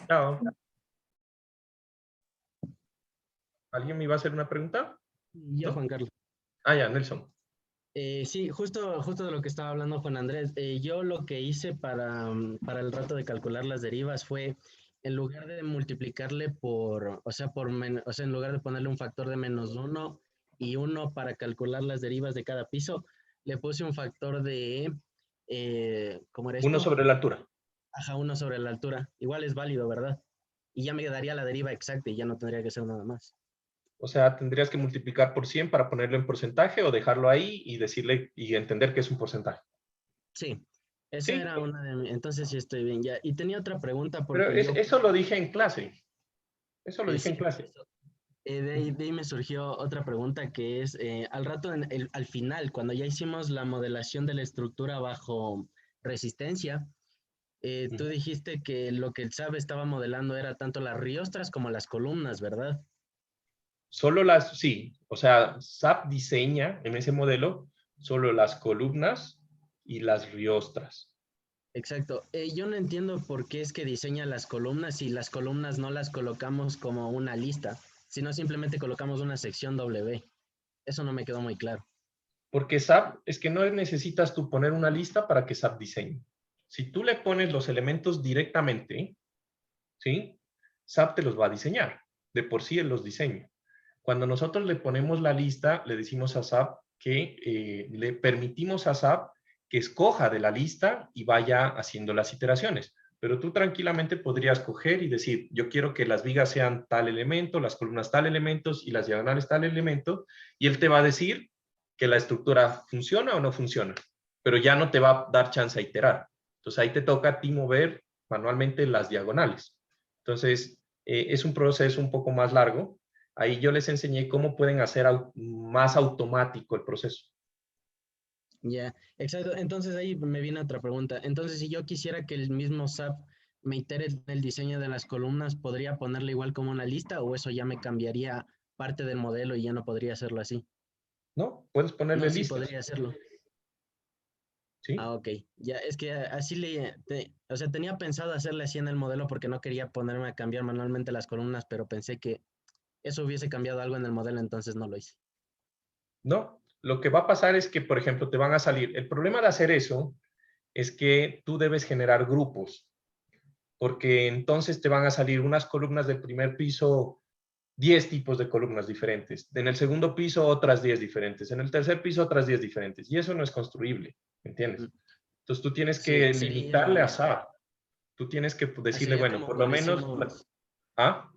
Chao. ¿Alguien me iba a hacer una pregunta? Yo, ¿No? Juan Carlos. Ah, ya, Nelson. Sí, justo de lo que estaba hablando Juan Andrés. Yo lo que hice para el rato de calcular las derivas fue, en lugar de multiplicarle o sea, en lugar de ponerle un factor de -1 y 1 para calcular las derivas de cada piso, le puse un factor de, ¿cómo era esto? 1 sobre la altura. Ajá, 1 sobre la altura. Igual es válido, ¿verdad? Y ya me daría la deriva exacta y ya no tendría que ser nada más. O sea, tendrías que multiplicar por 100 para ponerlo en porcentaje o dejarlo ahí y decirle y entender que es un porcentaje. Sí, esa Sí. era una de mis... Entonces sí estoy bien ya. Y tenía otra pregunta Pero porque eso lo dije en clase. Eso lo dije sí, en clase. de ahí me surgió otra pregunta que es, al rato, al final, cuando ya hicimos la modelación de la estructura bajo resistencia, tú dijiste que lo que el SAP estaba modelando era tanto las riostras como las columnas, ¿verdad? Solo sí. O sea, SAP diseña en ese modelo solo las columnas y las riostras. Exacto. Yo no entiendo por qué es que diseña las columnas y las columnas no las colocamos como una lista, sino simplemente colocamos una sección W. Eso no me quedó muy claro. Porque SAP, es que no necesitas tú poner una lista para que SAP diseñe. Si tú le pones los elementos directamente, ¿sí? SAP te los va a diseñar. De por sí él los diseña. Cuando nosotros le ponemos la lista, le decimos a SAP que le permitimos a SAP que escoja de la lista y vaya haciendo las iteraciones. Pero tú tranquilamente podrías coger y decir, yo quiero que las vigas sean tal elemento, las columnas tal elementos y las diagonales tal elemento, y él te va a decir que la estructura funciona o no funciona, pero ya no te va a dar chance a iterar. Entonces ahí te toca a ti mover manualmente las diagonales. Entonces, es un proceso un poco más largo. Ahí yo les enseñé cómo pueden hacer más automático el proceso. Ya, exacto. Entonces ahí me viene otra pregunta. Entonces, si yo quisiera que el mismo SAP me itere el diseño de las columnas, ¿podría ponerle igual como una lista o eso ya me cambiaría parte del modelo y ya no podría hacerlo así? ¿No? Puedes ponerle No, sí listas. podría hacerlo. ¿Sí? Ah, ok. Ya, es que así o sea, tenía pensado hacerle así en el modelo porque no quería ponerme a cambiar manualmente las columnas, pero pensé que eso hubiese cambiado algo en el modelo, entonces no lo hice. No. Lo que va a pasar es que, por ejemplo, te van a salir. El problema de hacer eso es que tú debes generar grupos, porque entonces te van a salir unas columnas del primer piso, 10 tipos de columnas diferentes. En el segundo piso, otras 10 diferentes. En el tercer piso, otras 10 diferentes. Y eso no es construible, ¿entiendes? Ujú. Entonces tú tienes Sí, que limitarle a SAP. Tú tienes que decirle, sería bueno, como por lo cuando menos... hicimos, ¿Ah?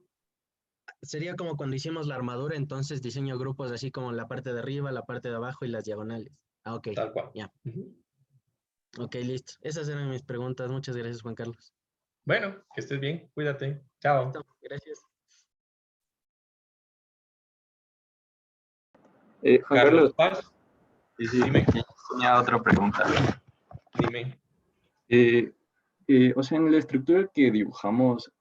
sería como cuando hicimos la armadura, entonces diseño grupos así como la parte de arriba, la parte de abajo y las diagonales. Ah, ok, Tal cual. ya. Ujú. Ok, listo. Esas eran mis preguntas. Muchas gracias, Juan Carlos. Bueno, que estés bien. Cuídate. Chao. Listo, gracias. Juan Carlos Carlos, Paz, sí, sí, dime, tenía otra pregunta. dime. Eh, o sea, en la estructura que dibujamos,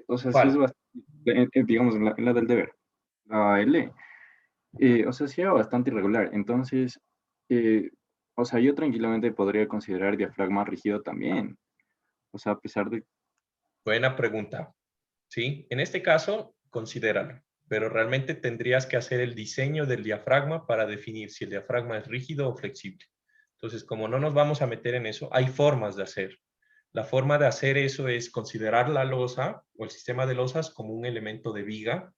o sea, sí es ¿Cuál? bastante, digamos, en la del deber, la L, o sea, sí era bastante irregular. Entonces, o sea, yo tranquilamente podría considerar diafragma rígido también. O sea, a pesar de... Buena pregunta. Sí, en este caso, considéralo, pero realmente tendrías que hacer el diseño del diafragma para definir si el diafragma es rígido o flexible. Entonces, como no nos vamos a meter en eso, hay formas de hacer. La forma de hacer eso es considerar la losa o el sistema de losas como un elemento de viga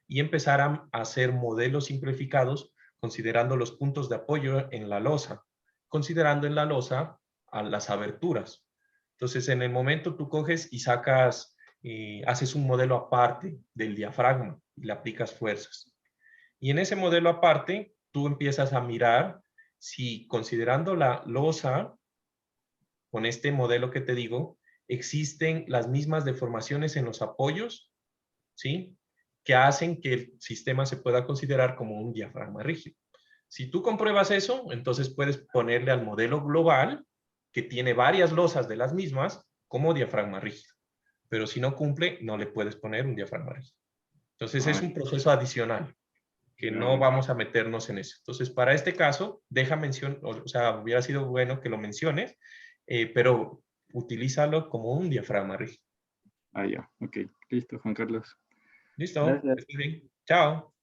y empezar a hacer modelos simplificados considerando los puntos de apoyo en la losa, considerando en la losa a las aberturas. Entonces, en el momento tú coges y sacas, haces un modelo aparte del diafragma y le aplicas fuerzas. Y en ese modelo aparte, tú empiezas a mirar si considerando la losa, con este modelo que te digo, existen las mismas deformaciones en los apoyos, ¿sí? Que hacen que el sistema se pueda considerar como un diafragma rígido. Si tú compruebas eso, entonces puedes ponerle al modelo global, que tiene varias losas de las mismas, como diafragma rígido. Pero si no cumple, no le puedes poner un diafragma rígido. Entonces es Ay, un proceso adicional, que ya, no vamos a meternos en eso. Entonces, para este caso, deja mención, o sea, hubiera sido bueno que lo menciones, pero utilízalo como un diafragma rígido. ya, ok, listo, Juan Carlos. ¿Listo? Gracias. Estés bien. Chao.